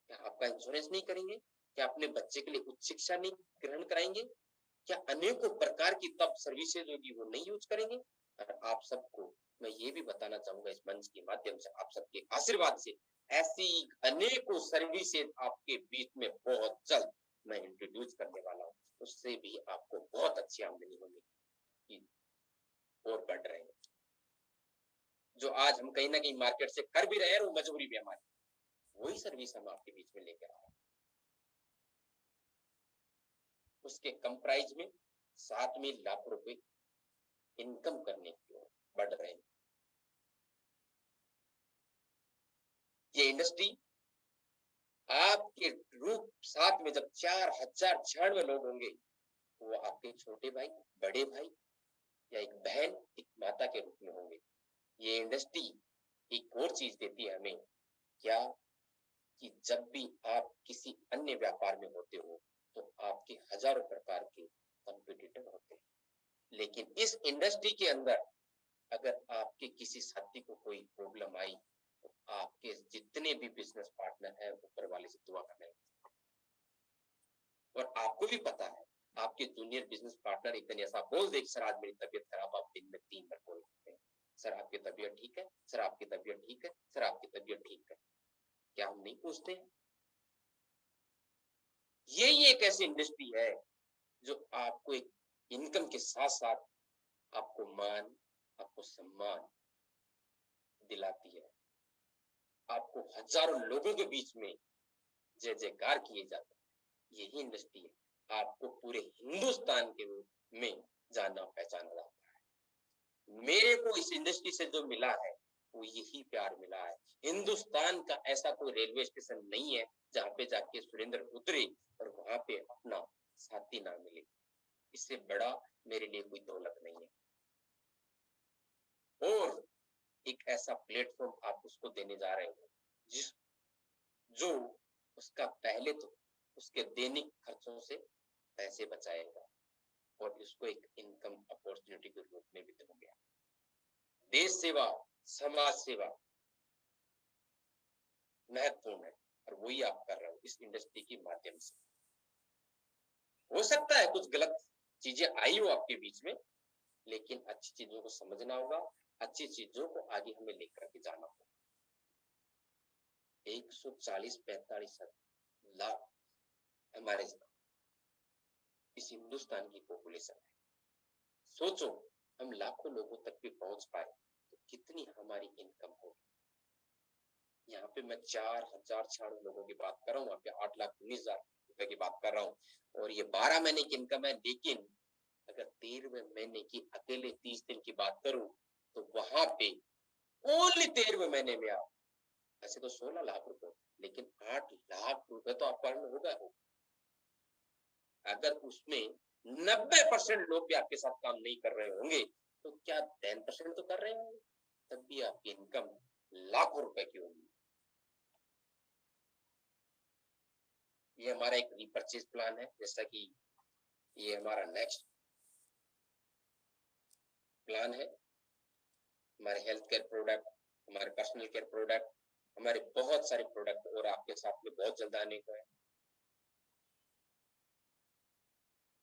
A: क्या आपका इंश्योरेंस नहीं करेंगे? क्या अपने बच्चे के लिए उच्च शिक्षा नहीं ग्रहण कराएंगे? क्या अनेकों प्रकार की तब सर्विसेज होगी वो नहीं यूज करेंगे? और आप सबको मैं ये भी बताना चाहूंगा इस मंच के माध्यम से, आप सबके आशीर्वाद से ऐसी अनेकों सर्विसेज आपके बीच में बहुत जल्द मैं इंट्रोड्यूस करने वाला हूँ। उससे भी आपको बहुत अच्छी आमदनी होगी और बढ़ रहे हैं। जो आज हम कहीं ना कहीं मार्केट से कर भी रहे हैं, वो मजबूरी भी हमारी, वही सर्विस हम आपके बीच में लेकर आ रहे हैं। उसके कम प्राइस में 7 लाख रुपए इनकम करने की ओर बढ़ रहे हैं। ये इंडस्ट्री आपके रूप साथ में जब 4,096 लोग होंगे, वो आपके छोटे भाई, बड़े भाई या एक बहन, एक माता के रूप में होंगे। ये इंडस्ट्री एक और चीज देती है हमें, क्या कि जब भी आप किसी अन्य व्यापार में होते हो तो आपके हजारों प्रकार के कंपटीटर होते हैं, लेकिन इस इंडस्ट्री के अंदर अगर आपके किसी साथी को कोई प्रॉब्लम आई तो आपके जितने भी बिजनेस पार्टनर हैं ऊपर वाले से दुआ करने लगते हैं। और आपको भी पता है आपके जूनियर बिजनेस पार्टनर एक दिन ऐसा बोल दे कि सर आज मेरी तबीयत खराब, आप दिन में 3 बार बोल सकते हैं, सर आपकी तबीयत ठीक है, सर आपकी तबीयत ठीक है, सर आपकी तबीयत ठीक है। क्या हम नहीं पूछते हैं? यही एक ऐसी इंडस्ट्री है जो आपको एक इनकम के साथ साथ आपको मान, आपको सम्मान दिलाती है। आपको हजारों लोगों के बीच में जय जयकार किए जाते हैं। यही इंडस्ट्री है। आपको पूरे हिंदुस्तान के रूप में जाना पहचाना जाता है। मेरे को इस इंडस्ट्री से जो मिला है वो यही प्यार मिला है। हिंदुस्तान का ऐसा कोई रेलवे स्टेशन नहीं है जहाँ पे जाके सुरेंद्र उतरे और वहां पे अपना साथी ना मिले। इससे बड़ा मेरे लिए कोई दौलत नहीं है। और एक ऐसा प्लेटफॉर्म आप उसको देने जा रहे हो जिस जो उसका पहले तो उसके दैनिक खर्चों से पैसे बचाएगा और इसको एक इनकम अपॉर्चुनिटी के रूप में भी दोगे। देश सेवा, समाज सेवा महत्वपूर्ण है और वही आप कर रहे हो इस इंडस्ट्री के माध्यम से। हो सकता है कुछ गलत चीजें आई हो आपके बीच में, लेकिन अच्छी चीजों को समझना होगा, अच्छी चीजों को आगे हमें लेकर के जाना होगा। 140-45 लाख हमारे इस हिंदुस्तान की पॉपुलेशन है। सोचो हम लाखों लोगों तक भी पहुंच पाए तो कितनी हमारी इनकम होगी। यहाँ पे मैं 4,096 लोगों की बात कर रहा हूँ, वहां पे 8,19,000 रुपए की बात कर रहा हूँ और ये 12 महीने की इनकम है। लेकिन अगर 13वें महीने की अकेले 30 दिन की बात करूं तो वहां पे ओनली 13वें महीने में आप ऐसे तो 16 लाख रुपए, लेकिन 8 लाख रुपए तो आपका अर्न होगा। अगर उसमें 90% लोग भी आपके साथ काम नहीं कर रहे होंगे तो क्या 10% तो कर रहे होंगे, तब भी आपकी इनकम लाखों रुपए की होगी। ये हमारा एक रीपरचेज प्लान है, जैसा कि ये हमारा नेक्स्ट प्लान है। हमारे हेल्थ केयर प्रोडक्ट, हमारे पर्सनल केयर प्रोडक्ट, हमारे बहुत सारे प्रोडक्ट और आपके साथ में बहुत जल्द आने को है।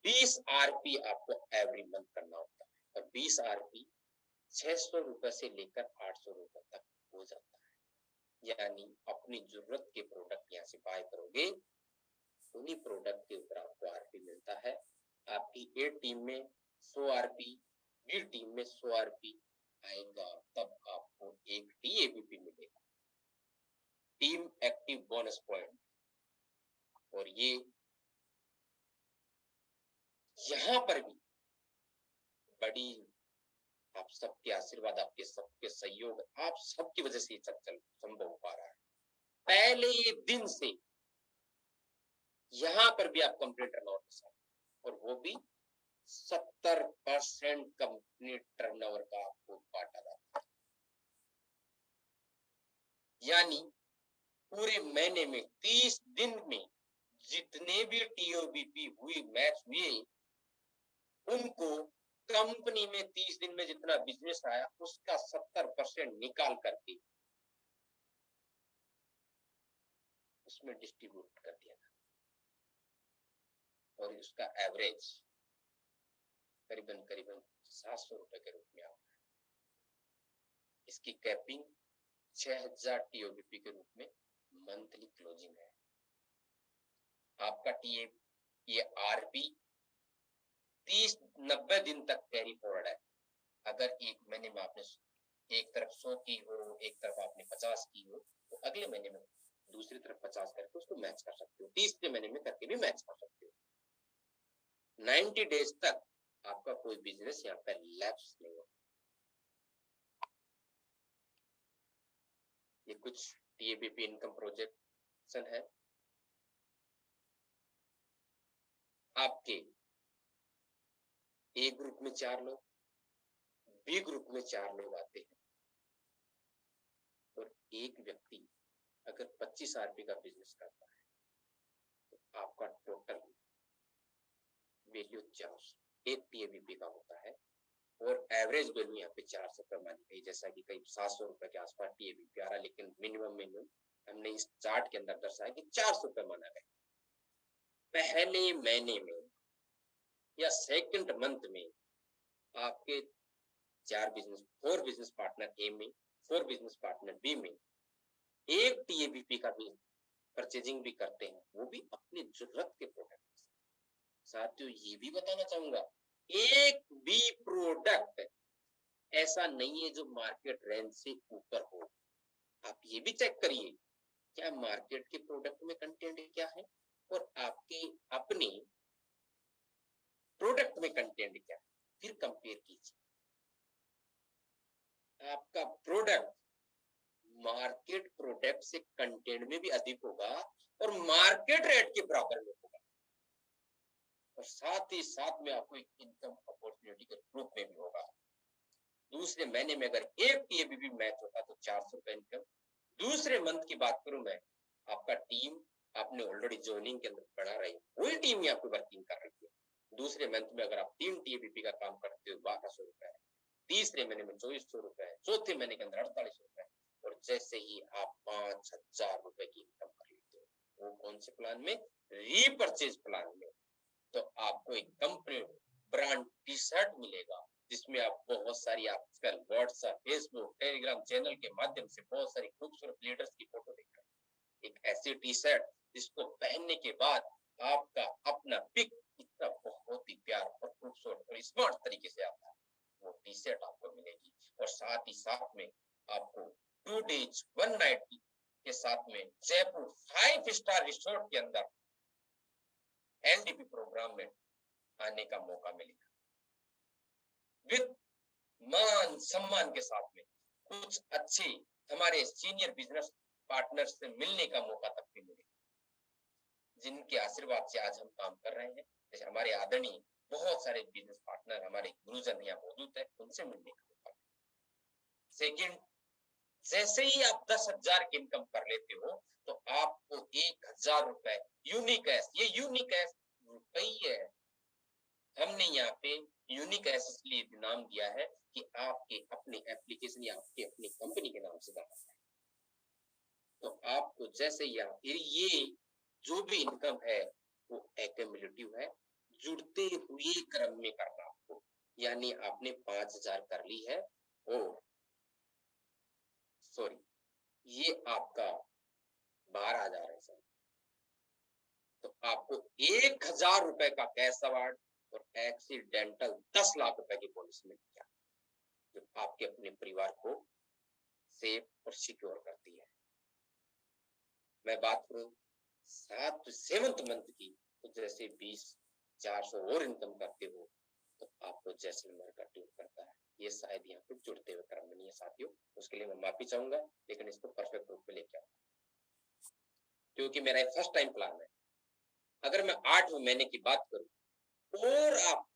A: 20 आरपी आपको एवरी मंथ करना होता है और 20 आरपी 600 रुपए से लेकर 800 रुपए तक हो जाता है। यानी अपनी जरूरत के प्रोडक्ट यहाँ से बाय करोगे, उन्हीं प्रोडक्ट के ऊपर आपको आरपी मिलता है। आपकी ए टीम में 100 आरपी, बी टीम में 100 आरपी आएगा, तब आप आपको एक TABP मिलेगा, टीम एक्टिव बोनस पॉइंट। और ये यहाँ पर भी बड़ी आप सबके आशीर्वाद, आपके सबके सहयोग, आप सबकी वजह से ये संभव हो पा रहा है। पहले दिन से यहाँ पर भी आप कंप्लीट टर्नओवर के साथ, और वो भी 70% कंपनी टर्नओवर का आपको बांटा जाता है। यानी पूरे महीने में 30 दिन में जितने भी TOBP हुई, मैच हुए, उनको कंपनी में 30 दिन में जितना बिजनेस आया उसका 70% निकाल करके उसमें डिस्ट्रीब्यूट कर दिया था। और उसका एवरेज करीबन 700 रुपए के रूप में आ रहा है। इसकी कैपिंग 6000 TOBP के रूप में मंथली क्लोजिंग है। आपका ये RP 30-90 दिन तक कैरी फॉरवर्ड है। अगर एक महीने में आपने एक तरफ 100 की हो, एक तरफ आपने 50 की हो, तो अगले महीने में दूसरी तरफ 50 करके उसको मैच कर सकते हो, 30वें महीने में करके भी मैच कर सकते हो। 90 डेज तक आपका कोई बिजनेस यहाँ पर लैप्स नहीं होगा। ये कुछ TABP इनकम प्रोजेक्शन है। आपके A ग्रुप में 4 लोग, B ग्रुप में 4 लोग आते हैं, और एक व्यक्ति अगर 25 RP का बिजनेस करता है तो आपका टोटल वैल्यू 4 एक TABP का होता है। और एवरेज वैल्यू यहाँ पे 400 रुपए मानी गई, जैसा कि करीब 700 रुपए के आसपास TABP आ रहा, लेकिन मिनिमम हमने इस चार्ट के अंदर दर्शाया कि 400 रुपए माना गया। पहले महीने में या सेकंड मंथ में आपके 4 बिजनेस, 4 बिजनेस पार्टनर A में, 4 बिजनेस पार्टनर B में एक TABP का भी परचेजिंग भी करते हैं, वो भी अपनी जरूरत के प्रोडक्ट। साथियों, ये भी बताना चाहूंगा, एक भी प्रोडक्ट ऐसा नहीं है जो मार्केट रेंज से ऊपर हो। आप ये भी चेक करिए क्या मार्केट के प्रोडक्ट में कंटेंट क्या है और आपके अपने प्रोडक्ट में कंटेंट क्या है, फिर कंपेयर कीजिए। आपका प्रोडक्ट मार्केट प्रोडक्ट से कंटेंट में भी अधिक होगा और मार्केट रेट के बराबर में होगा, और साथ ही साथ में आपको एक इनकम अपॉर्चुनिटी के रूप में भी होगा। दूसरे महीने में अगर एक TABP मैच होता तो 400 रुपए इनकम। दूसरे मंथ की बात करूं मैं, आपका टीम आपने ऑलरेडी ज्वाइनिंग के अंदर बढ़ा रही है, वही टीम ही आपको वर्किंग कर रही है। दूसरे मंथ में अगर आप 3 TABP का काम करते हो 1200 रुपए, तीसरे महीने में 2400 रुपए, चौथे महीने के अंदर 48 रुपए, और जैसे ही आप 5000 रुपए की इनकम कर लेते हो, वो कौन से प्लान में, रीपरचेज प्लान में, तो आपको एक कंपनी ब्रांड टी-शर्ट मिलेगा जिसमें आप बहुत सारी आजकल व्हाट्सएप, फेसबुक, टेलीग्राम चैनल के माध्यम से बहुत सारी खूबसूरत लीडर्स की फोटो देख रहे हैं। एक ऐसी टी-शर्ट जिसको पहनने के बाद आपका अपना पिक इतना बहुत ही प्यार और खूबसूरत और स्मार्ट तरीके से आता है, वो टी-शर्ट आपको मिलेगी। और साथ ही साथ में आपको 2 डेज 1 नाइट के साथ में जयपुर 5 स्टार रिसोर्ट के अंदर LDP प्रोग्राम में आने का मौका मिलेगा, विद मान सम्मान के साथ में। कुछ अच्छे हमारे सीनियर बिजनेस पार्टनर से मिलने का मौका तक भी मिलेगा, जिनके आशीर्वाद से आज हम काम कर रहे हैं। जैसे हमारे आदरणीय बहुत सारे बिजनेस पार्टनर, हमारे गुरुजन यहाँ मौजूद है, उनसे मिलने का मौका। सेकंड, जैसे ही आप 10,000 की इनकम कर लेते हो तो आपको 1000 रुपए यूनिकैश, ये यूनिकैश रुपये है, हमने यहाँ पे यूनिकैश इसलिए नाम दिया है कि आपके अपने एप्लीकेशन या आपके अपनी कंपनी के नाम से जाना है। तो आपको जैसे ये जो भी इनकम है वो एक्युमुलेटिव है, जुड़ते हुए क्रम में करना आपको। यानी आपने 5000 कर ली है, और सॉरी ये आपका 12,000 है सर, तो आपको 1000 रुपए का कैश अवार्ड और एक्सीडेंटल 10 लाख रुपए की बोनस मिल गया, जो आपके अपने परिवार को सेफ और सिक्योर करती है। मैं बात करूं 7th मंथ की, तो जैसे 20,400 और इनकम करते हो तो आपको जैसलमेर का टूर करता है। ये शायद यहाँ पे जुड़ते हुए क्रम नहीं है साथियों, उसके लिए मैं माफी चाहूंगा, लेकिन इसको परफेक्ट रूप में लेके आऊंगा, क्योंकि मेरा फर्स्ट टाइम प्लान है। अगर मैं 8वें महीने की बात करूं और आप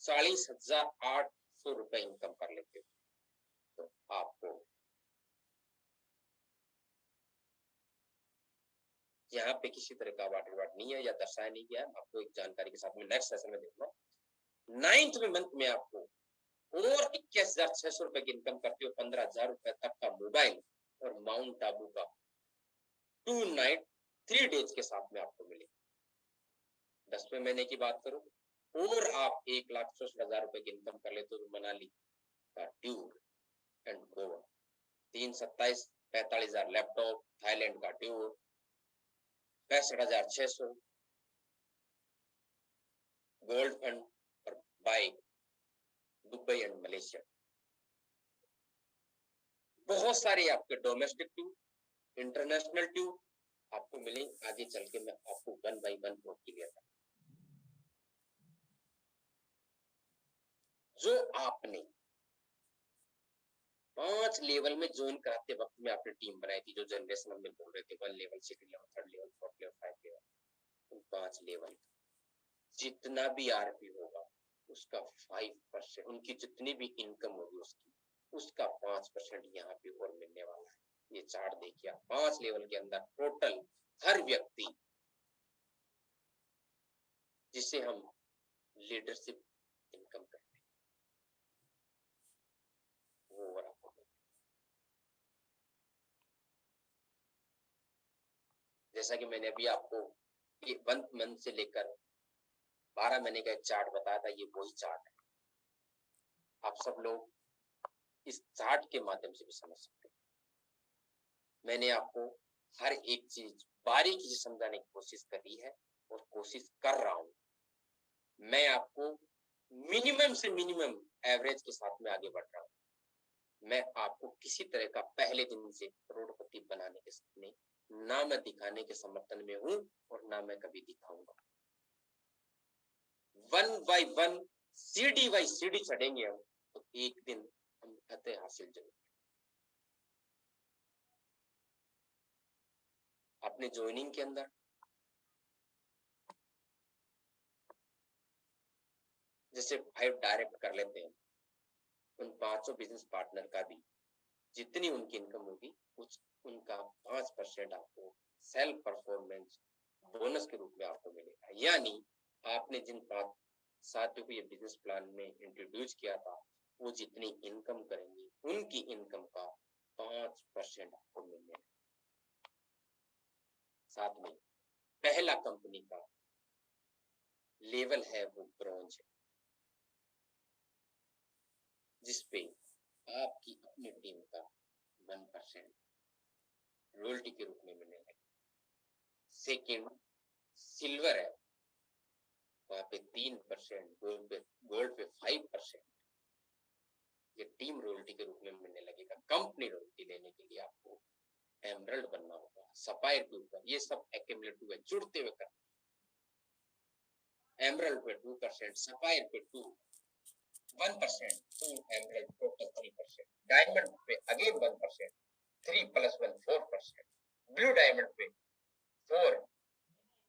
A: 40,800 रुपए इनकम कर लेते हो, तो आपको यहाँ पे किसी तरह का अवार्ड रिवार्ड नहीं है या दर्शाया नहीं गया है। आपको एक जानकारी के साथ में नेक्स्ट सेशन में देखूंगा। 9वें मंथ में आपको और 21,600 रुपए की इनकम करते हो, 15,000 रुपए तक का मोबाइल और माउंट आबू का 2 नाइट 3 डेज के साथ में आपको मिले। 10वें महीने की बात करूं और आप 1,64,000 रुपए की इनकम कर लेते हो, तो मनाली का tour and Goa, 3,27,000 45,000 laptop, Thailand का टूर 65,600 गोल्ड फंड और बाइक दुबई एंड मलेशिया। बहुत सारे आपके डोमेस्टिक टूर, इंटरनेशनल टूर आपको मिले। आगे चल के मैं आपको 1 बाय 1 नोट क्लियर करूं। जो आपने 5 लेवल में ज्वाइन कराते वक्त में आपने टीम बनाई थी, जो जनरेशन हम बोल रहे थे 1 level, 2nd level, 3rd level, 4th level, 5th level, उन 5 लेवल जितना भी आरपी होगा उसका 5%, उनकी जितनी भी इनकम होगी उसका 5% यहाँ पे और मिलने वाला है। ये चार्ट देखिए, 5 लेवल के अंदर टोटल हर व्यक्ति जिसे हम लीडरशिप इनकम करते हैं वो आपको, जैसा कि मैंने अभी आपको 1 मंथ से लेकर 12 महीने का एक चार्ट बताया था, ये वही चार्ट है। आप सब लोग इस चार्ट के माध्यम से भी समझ सकते हैं। मैंने आपको हर एक चीज बारीकी से समझाने की कोशिश करी है और कोशिश कर रहा हूं। मैं आपको मिनिमम से मिनिमम एवरेज के साथ में आगे बढ़ रहा हूं। मैं आपको किसी तरह का पहले दिन से करोड़पति बनाने के सपने ना मैं दिखाने के समर्थन में हूं और ना मैं कभी दिखाऊंगा। 1 बाय 1 सीढ़ी बाय सीढ़ी चढ़ेंगे हम, तो एक दिन हम फतेह हासिल जरूर। अपने ज्वाइनिंग के अंदर जैसे 5 डायरेक्ट कर लेते हैं, उन 500 बिजनेस पार्टनर का भी जितनी उनकी इनकम होगी कुछ उनका 5% आपको सेल्फ परफॉर्मेंस बोनस के रूप में आपको मिलेगा। यानी आपने जिन 5 साथियों को ये बिजनेस प्लान में इंट्रोड्यूस किया था, वो जितनी इनकम करेंगे उनकी इनकम का 5% आपको मिलेगा। साथ में पहला कंपनी का लेवल है वो ब्रॉन्ज है, जिसपे आपकी अपनी टीम का 1% रॉयल्टी के रूप में मिलने लगे। सेकेंड सिल्वर है, वहां पे 3%, गोल्ड पे 5% ये टीम रॉयल्टी के रूप में मिलने लगेगा। कंपनी रॉयल्टी लेने के लिए आपको एमरल्ड बनना होगा, सफायर के ऊपर ये सब एक्यूमुलेटिव है, जुड़ते हुए कर। एमरल्ड पे 2%, सफायर पे 1%, 2 एमरल्ड टोटल 3%, डायमंड पे अगेन 1%, 3 + 1 4%, ब्लू डायमंड पे 4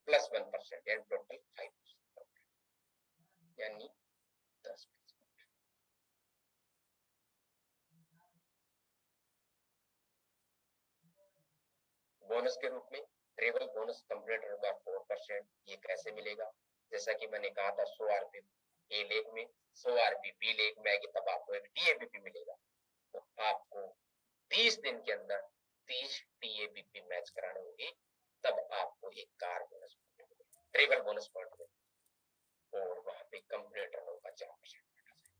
A: + 1% यानी टोटल 5%, यानी 10%। बोनस के रूप में ट्रेवल बोनस कंप्लीट होगा 4%। ये कैसे मिलेगा? जैसा कि मैंने कहा था 100 आरपी ए लेग में, 100 आरपी बी लेग में आएगी, तब आपको एक टीएबीपी मिलेगा। तो आपको 30 दिन के अंदर 30 टीएबीपी मैच कराने होंगे, तब आपको एक car bonus travel bonus point मिलेगा और वहां पे कंप्लीट होगा 4%।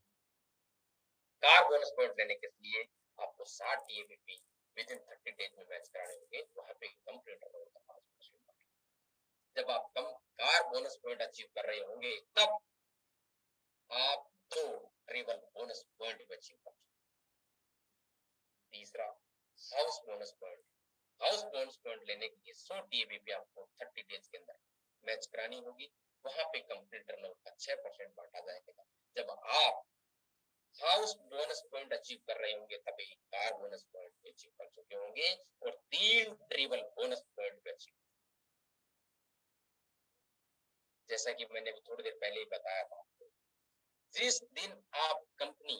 A: कार बोनस पॉइंट लेने के लिए आपको 60 टीएबीपी विद इन 30 डेज में मैच कराने होंगे, वहां पे कंप्लीट होगा 5%। जब आप कम कार बोनस पॉइंट अचीव कर रहे होंगे, तब आप 2 ट्रेवल बोनस पॉइंट अचीव कर। तीसरा bonus point, house bonus point लेने के लिए 100 टीएबी पे आपको 30 डेज के अंदर मैच करानी होगी। वहां पे कंपनी टर्नओवर का 6% बांटा जाएगा। जब आप हाउस बोनस पॉइंट अचीव कर रहे होंगे तभी कार बोनस पॉइंट अचीव कर चुके होंगे और 3 ट्रिपल बोनस पॉइंट पे अचीव। जैसा कि मैंने थोड़ी देर पहले ही बताया था, जिस दिन आप कंपनी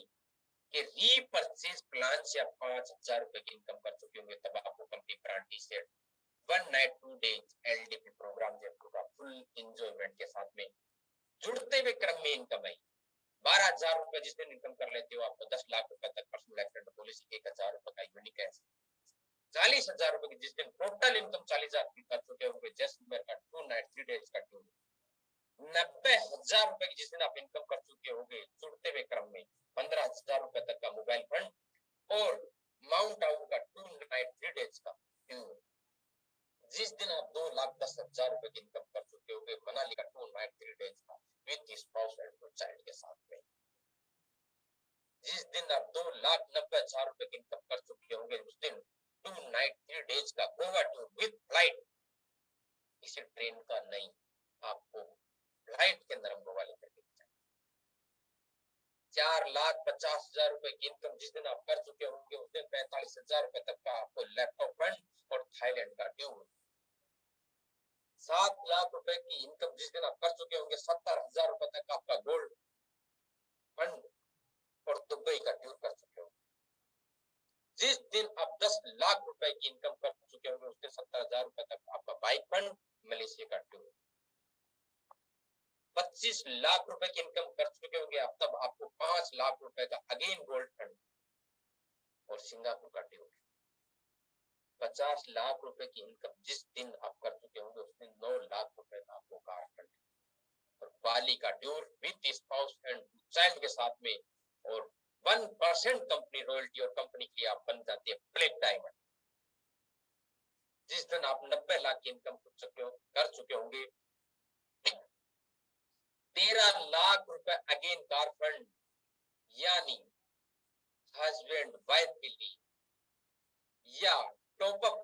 A: के रीपर्चेज प्लान से आप 5,000 रुपए की इनकम कर चुके होंगे तब आपको कंपनी गारंटी से 1 night 2 days LDP program Jaipur का फुल एंजॉयमेंट के साथ में जुड़ते हुए क्रम में इनकम आई। 12,000 रुपए जिस दिन इनकम कर लेते हो आपको 10 लाख रुपए तक पर्सनल एक्सीडेंट पॉलिसी, 1,000 रुपए का यूनिक है। 40,000 रुपए की जिस दिन टोटल इनकम 40,000 की कर चुके होंगे जैसलमेर का 2 नाइट 3 डेज का टूर। 90,000 रुपए की जिस दिन आप इनकम कर चुके होंगे जुड़ते हुए क्रम में 15,000 रुपए तक का मोबाइल फंड और माउंट आबू का 2 नाइट 3 डेज का टूर। जिस दिन आप 2,10,000 रुपए की इनकम कर चुके होंगे मनाली का 2 नाइट 3 डेज का विद स्पाउस एंड चाइल्ड के साथ में। जिस दिन आप 2,90,000 रुपए की इनकम कर चुके होंगे उस दिन 2 नाइट 3 डेज का गोवा टूर विद फ्लाइट। इसे ट्रेन का नहीं, आपको फ्लाइट के अंदर हम गोवा लेकर के जाएंगे। 4,50,000 रुपए की इनकम जिस दिन आप कर चुके होंगे उस दिन 45,000 रुपए तक का आपको लैपटॉप फंड और थाईलैंड का टूर। 7 लाख रुपए की इनकम जिस दिन आप कर चुके होंगे 70,000 रुपए तक आपका गोल्ड फंड और दुबई का टूर कर चुके होंगे। जिस दिन आप 10 लाख रुपए की इनकम कर चुके होंगे उस दिन 70,000 रुपए तक आपका बाइक फंड, मलेशिया का टूर। 25 लाख रुपए की इनकम कर चुके होंगे आप तब आपको 5 लाख रुपए का अगेन गोल्ड फंड और सिंगापुर का टूर। 50 लाख रुपए की इनकम जिस दिन आप कर चुके होंगे उस दिन 9 लाख रुपए का आपको कार फंड और बाली का tour with spouse and child के साथ में और 1% कंपनी रॉयल्टी और कंपनी की आप बन जाती है ब्लैक डायमंड। जिस दिन आप 90 लाख की इनकम कर चुके होंगे 13 लाख रुपए अगेन कार फंड, यानी हस्बैंड वाइफ के लिए या टॉपअप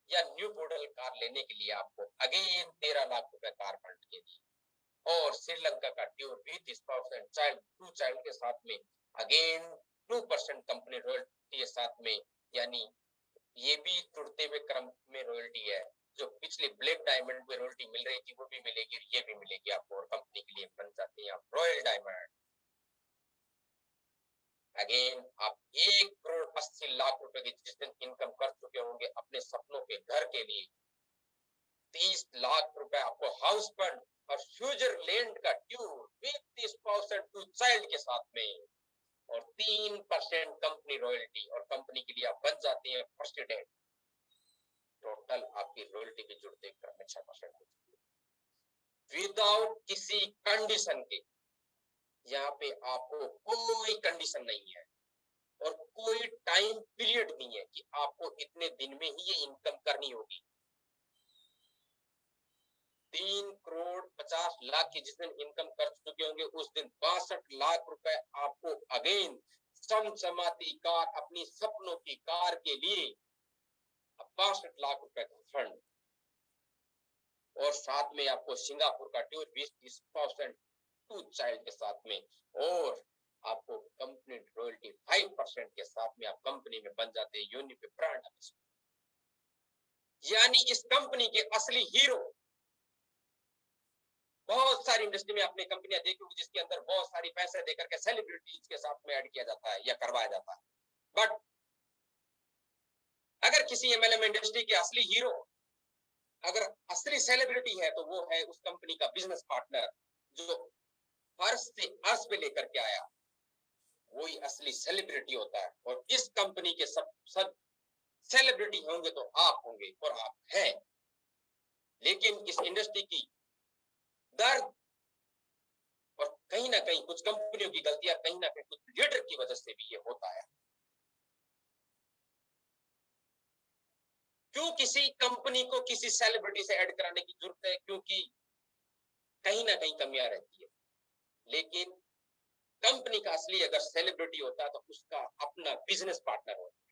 A: या न्यू मॉडल कार लेने के लिए आपको अगेन 13 लाख रुपए कार फंड के लिए और श्रीलंका का tour with spouse and child 2 child के साथ में अगेन 2% कंपनी रॉयल्टी के साथ में, यानी ये भी जुड़ते हुए क्रम में रॉयल्टी है। जो पिछले ब्लैक डायमंड में रॉयल्टी मिल रही थी वो भी मिलेगी, ये भी मिलेगी आपको और कंपनी के लिए बन जाते हैं आप रॉयल डायमंड। अगेन आप 1,80,00,000 रुपए की जिस दिन इनकम कर चुके होंगे अपने सपनों के घर के लिए 30 लाख रुपए आपको हाउस फंड और स्विट्जरलैंड का tour with spouse and 2 child के साथ में और 3% कंपनी रॉयल्टी और कंपनी के लिए आप बन जाते हैं प्रेसिडेंट। टोटल आपकी रॉयल्टी भी जुड़ते क्रम में 6% हो चुकी है विदाउट किसी कंडीशन के। यहाँ पे आपको कोई कंडीशन नहीं है और कोई टाइम पीरियड नहीं है कि आपको इतने दिन में ही ये इनकम करनी होगी। 3,50,00,000 की जिस दिन इनकम कर चुके होंगे उस दिन 62 लाख रुपए आपको अगेन समसमाती कार, अपनी सपनों की कार के लिए 62 लाख रुपए का फंड और साथ में आपको सिंगापुर का टूर 20% 2 चाइल्ड के साथ में और आपको कंपनी रॉयल्टी 5% के साथ में आप कंपनी में बन जाते हैं यूनिक ब्रांड। यानी इस कंपनी के असली हीरो बहुत सारी इंडस्ट्री में आपने कंपनियां देखी होगी जिसके अंदर बहुत सारी पैसे देकर के सेलिब्रिटीज के साथ में ऐड किया जाता है या करवाया जाता है। बट अगर किसी एमएलएम इंडस्ट्री के असली हीरो अगर असली सेलिब्रिटी है तो वो है उस कंपनी का बिजनेस पार्टनर जो फर्श से अर्श पे लेकर के आया, वही असली सेलिब्रिटी होता है। और इस कंपनी के सब सेलिब्रिटी होंगे तो आप होंगे और आप हैं। लेकिन इस इंडस्ट्री की दर्द और कहीं ना कहीं कुछ कंपनियों की गलतियां, कहीं ना कहीं कुछ लीडर की वजह से भी ये होता है। क्यों किसी कंपनी को किसी सेलिब्रिटी से ऐड कराने की जरूरत है? क्योंकि कहीं ना कहीं कमियां रहती है। लेकिन कंपनी का असली अगर सेलिब्रिटी होता है तो उसका अपना बिजनेस पार्टनर होता है।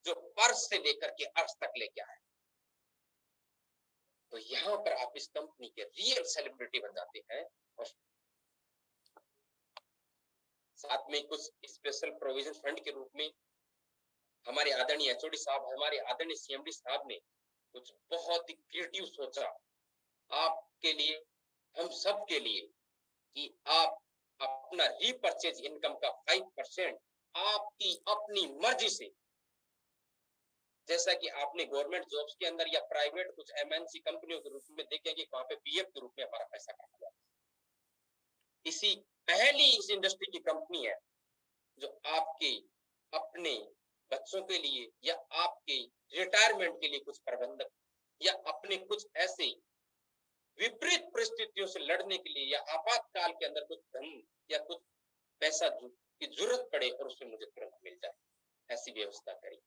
A: जो पर्स से लेकर के अर्थ तक लेके आए। तो यहाँ पर आप इस कंपनी के रियल सेलिब्रिटी बन जाते हैं और साथ में कुछ स्पेशल प्रोविजन फंड के रूप में हमारे आदरणीय एचओडी साहब, हमारे आदरणीय सीएमडी साहब ने कुछ बहुत ही क्रिएटिव सोचा आपके लिए, हम सब के लिए, कि आप अपना रीपर्चेज इनकम का 5% आपकी अपनी मर्जी से, जैसा कि आपने गवर्नमेंट जॉब्स के अंदर या प्राइवेट कुछ एमएनसी कंपनियों के रूप में देखें कि वहां पे पीएफ के रूप में हमारा पैसा कटा जाता है। इसी पहली इस इंडस्ट्री की कंपनी है जो आपके अपने बच्चों के लिए या आपके रिटायरमेंट के लिए कुछ प्रबंधक या अपने कुछ ऐसे विपरीत परिस्थितियों से लड़ने के लिए या आपातकाल के अंदर कुछ धन या कुछ पैसा की जरूरत पड़े और उससे मुझे तुरंत मिल जाए, ऐसी व्यवस्था करी।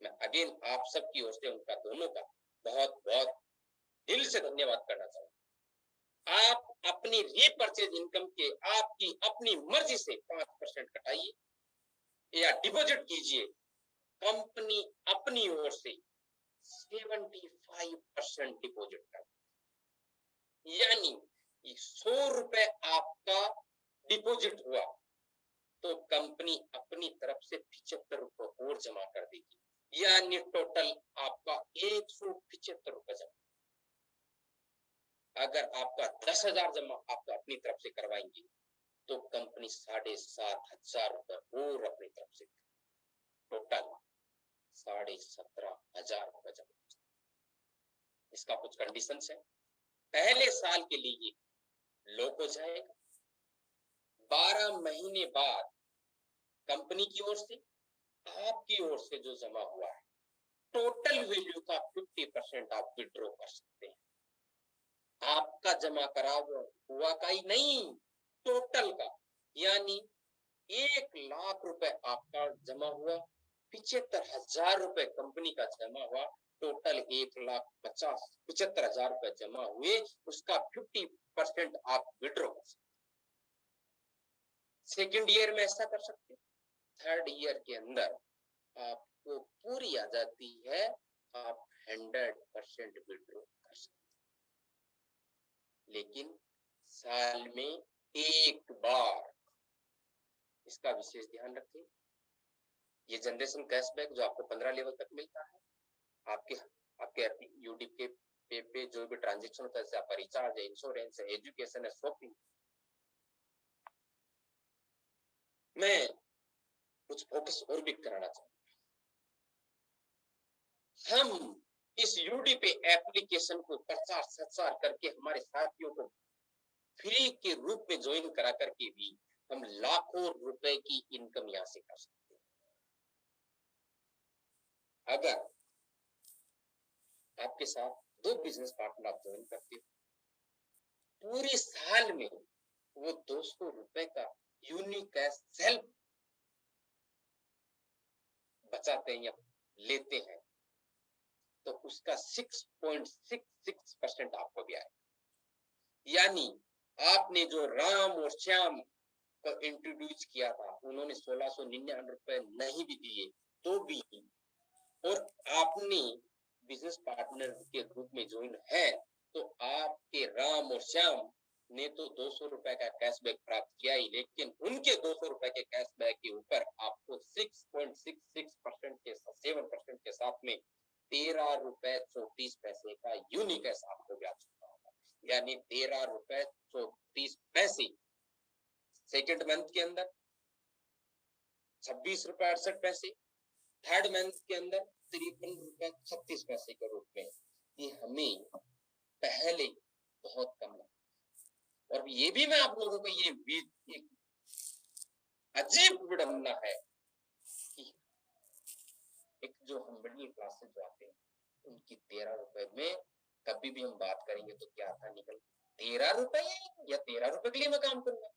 A: मैं अगेन आप सबकी ओर से उनका दोनों का बहुत बहुत दिल से धन्यवाद करना चाहूंगा। आप अपनी रीपर्चेज इनकम के आपकी अपनी मर्जी से 5% कटाइए या डिपॉजिट कीजिए, कंपनी अपनी ओर से 75% डिपॉजिट कर, यानी 100 रुपए आपका डिपॉजिट हुआ तो कंपनी अपनी तरफ से 75 रुपए और जमा कर देगी, यानी टोटल आपका 175 रुपए जमा। अगर आपका 10,000 जमा आपका अपनी तरफ से करवाएंगे तो कंपनी 7,500 रुपए और अपनी तरफ से, टोटल 17,500 रुपए जमा। इसका कुछ कंडीशंस है। पहले साल के लिए लॉक हो जाएगा, 12 महीने बाद कंपनी की ओर से आपकी ओर से जो जमा हुआ है टोटल वैल्यू का 50% आप विड्रॉ कर सकते हैं। आपका जमा करा हुआ का ही नहीं, टोटल का, यानी 1,00,000 रुपए आपका जमा हुआ, 75,000 रुपए कंपनी का जमा हुआ, टोटल 1,75,000 रुपए जमा हुए, उसका 50% आप विड्रॉ कर सकते। सेकेंड ईयर में ऐसा कर सकते, थर्ड ईयर के अंदर आपको पूरी आजादी है, आप 100% विड्रॉ कर सकते, लेकिन साल में एक बार। इसका विशेष ध्यान रखें, ये जनरेशन कैशबैक जो आपको 15 लेवल तक मिलता है, आपके यूडी पे जो भी ट्रांजेक्शन होता है, जैसे आपका रिचार्ज है, इंश्योरेंस है, एजुकेशन है, शॉपिंग, मैं कुछ फोकस और भी कराना चाहूंगा। हम इस यूडी पे एप्लीकेशन को प्रचार करके हमारे साथियों को फ्री के रूप में ज्वाइन करा करके भी हम लाखों रुपए की इनकम यहां से कर सकते हैं। अगर आपके साथ 2 बिजनेस पार्टनर आप ज्वाइन करते हो, पूरे साल में वो 200 रुपए का यूनिक सेल्फ बचाते हैं या लेते हैं, तो उसका 6.66% आपको भी आएगा। यानी आपने जो राम और श्याम को इंट्रोड्यूस किया था, उन्होंने 1699 रुपए नहीं भी दिए तो भी, और आपने बिजनेस पार्टनर के रूप में ज्वाइन है, तो आपके राम और श्याम ने तो 200 रुपए का कैशबैक प्राप्त किया ही, लेकिन उनके 200 रुपए के कैशबैक के ऊपर आपको 6.66% के 7% के साथ में 13 रुपए 34 पैसे का यूनिक आपको ब्याज चुका होगा, यानी 13 रुपए 34 पैसे। सेकेंड मंथ के अंदर 26 रुपए 68 पैसे, थर्ड मंथ के अंदर 53 रुपए 36 पैसे के रूप में। ये हमें पहले बहुत कम लगा, और ये भी मैं आप लोगों को ये अजीब विडंबना है कि एक जो हम मिडिल क्लास से जो आते हैं, उनकी 13 रुपए में कभी भी हम बात करेंगे तो क्या था निकल 13 रुपए या 13 रुपए के लिए मैं काम करूंगा।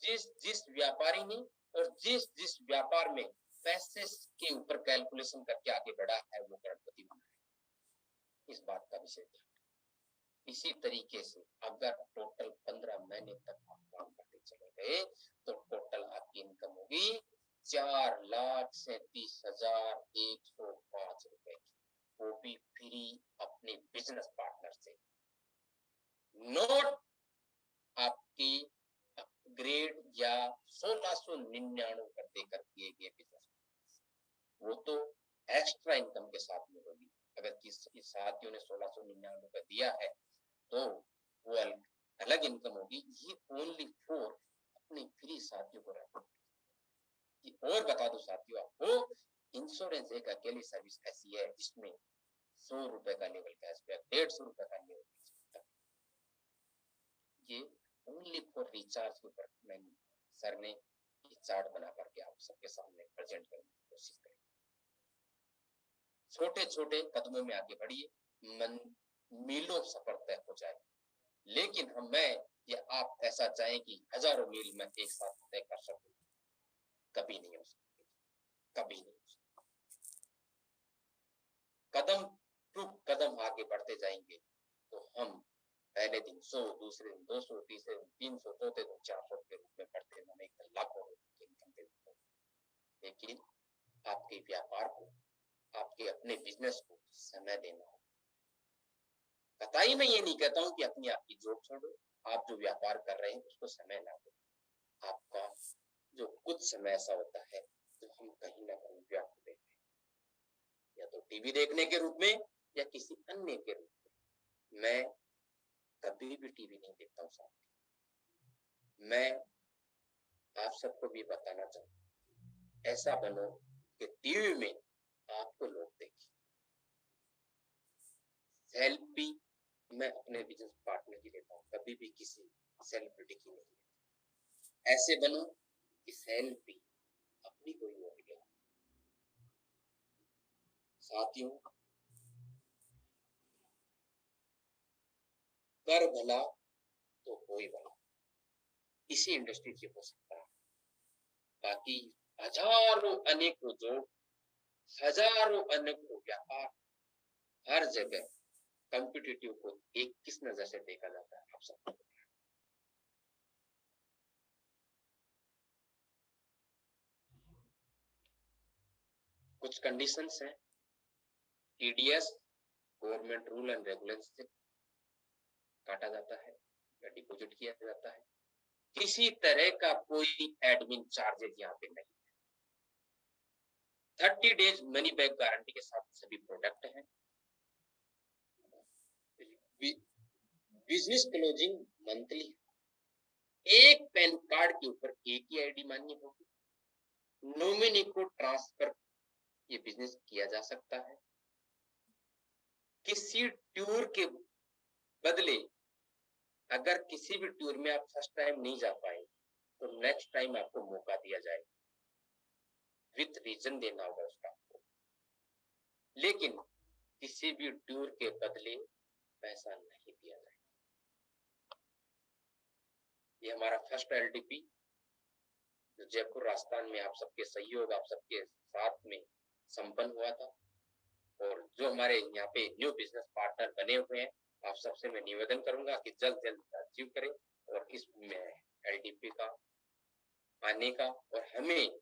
A: जिस व्यापारी ने और जिस व्यापार में पैसे के ऊपर कैलकुलेशन करके आगे बढ़ा है, वो करोड़पति बना है, इस बात का विषय ध्यान। इसी तरीके से अगर टोटल 15 महीने तक आप काम करते चले गए तो टोटल आपकी इनकम होगी 4,37,105 रुपए की, वो भी फ्री अपने बिजनेस पार्टनर से, नोट आपकी अपग्रेड या 1699 कर देकर किए गए बिजनेस। वो तो एक्स्ट्रा इनकम के साथ में होगी। अगर किसी साथियों ने 1699 रुपए दिया है तो वो अलग इनकम होगी। ये ओनली फॉर अपने फ्री साथियों को रखो। और बता दो साथियों आपको, इंश्योरेंस एक अकेली सर्विस ऐसी है जिसमें 100 रुपए का लेवल कैशबैक, 150 रुपए का लेवल कैशबैक, ये ओनली फॉर रिचार्ज के ऊपर मैंने सर ने चार्ट बना करके आप सबके सामने प्रेजेंट करने की कोशिश करें। छोटे छोटे कदमों में आगे बढ़िए, मीलों सफर तय हो जाए। लेकिन मैं या आप ऐसा चाहें कि हजारों मील में एक साथ तय कर सकूं, कभी नहीं हो सकती, कभी नहीं हो सकती। कदम टू कदम आगे बढ़ते जाएंगे तो हम पहले दिन 100, दूसरे दिन 200, तीसरे दिन 300, चौथे दिन 400 के रूप में बढ़ते जाने लाखों रुपए इनकम के रूप में। लेकिन आपके व्यापार को, आपके अपने बिजनेस को समय देना हो। कतई मैं ये नहीं कहता हूं कि अपनी आपकी जॉब छोड़ो, आप जो व्यापार कर रहे हैं उसको समय ना दो। आपका जो कुछ समय ऐसा होता है तो हम कहीं ना कहीं व्यर्थ देते हैं, या तो टीवी देखने के रूप में या किसी अन्य के रूप में। मैं कभी भी टीवी नहीं देखता हूँ साहब। मैं आप सबको भी बताना चाहूँ, ऐसा बनो कि टीवी में आपको लोग देखें। सेल्फी मैं अपने बिजनेस पार्टनर की लेता हूँ, कभी भी किसी सेलिब्रिटी की नहीं लेता। ऐसे बनो कि सेल्फी अपनी कोई हो गया। साथियों, कर भला तो कोई भला, इसी इंडस्ट्री से हो सकता है। बाकी हजारों अनेकों जॉब, हजारों अनेकों व्यापार, हर जगह कॉम्पिटिटिव को एक किस नजर से देखा जाता है आप सबको। कुछ कंडीशंस हैं, TDS government rule and regulation से काटा जाता है या डिपॉजिट किया जाता है। किसी तरह का कोई एडमिन चार्जेज यहाँ पे नहीं है। 30 डेज मनी बैक गारंटी के साथ सभी प्रोडक्ट हैं। बिजनेस क्लोजिंग मंथली, एक पैन कार्ड के ऊपर एक ही आईडी मान्य होगी। नॉमिनी को ट्रांसफर ये बिजनेस किया जा सकता है। किसी टूर के बदले अगर किसी भी टूर में आप फर्स्ट टाइम नहीं जा पाए तो नेक्स्ट टाइम आपको मौका दिया जाएगा, विथ रीजन देना होगा उसका आपको। लेकिन किसी भी टूर के बदले पैसा नहीं दिया जाएगा। ये हमारा फर्स्ट एलडीपी जो जयपुर राजस्थान में आप सबके सहयोग, आप सबके साथ में संपन्न हुआ था। और जो हमारे यहाँ पे न्यू बिजनेस पार्टनर बने हुए हैं, आप सबसे मैं निवेदन करूंगा कि जल्द जल्द अचीव करें और इसमें एलडीपी का आने का और हमें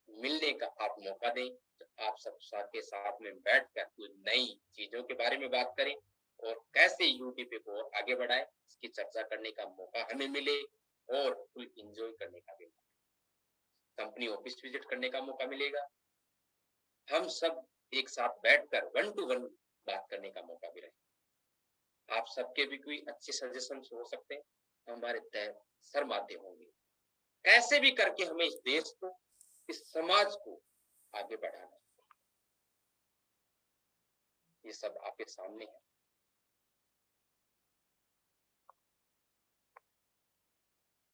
A: मिलने का आप मौका दें। तो आप सब के साथ में बैठकर कुछ नई चीजों के बारे में बात करें और कैसे यूटीपी को आगे बढ़ाए, इसकी चर्चा करने का मौका हमें मिले और फुल एंजॉय करने का भी, कंपनी ऑफिस विजिट करने का मौका मिलेगा। हम सब एक साथ बैठकर 1 to 1 बात करने का मौका भी रहे। आप सबके भी कोई अच्छे सजेशन हो सकते हैं, हमारे तय सर माध्य होंगे। कैसे भी करके हमें इस देश को, इस समाज को आगे बढ़ाना, ये सब आपके सामने है।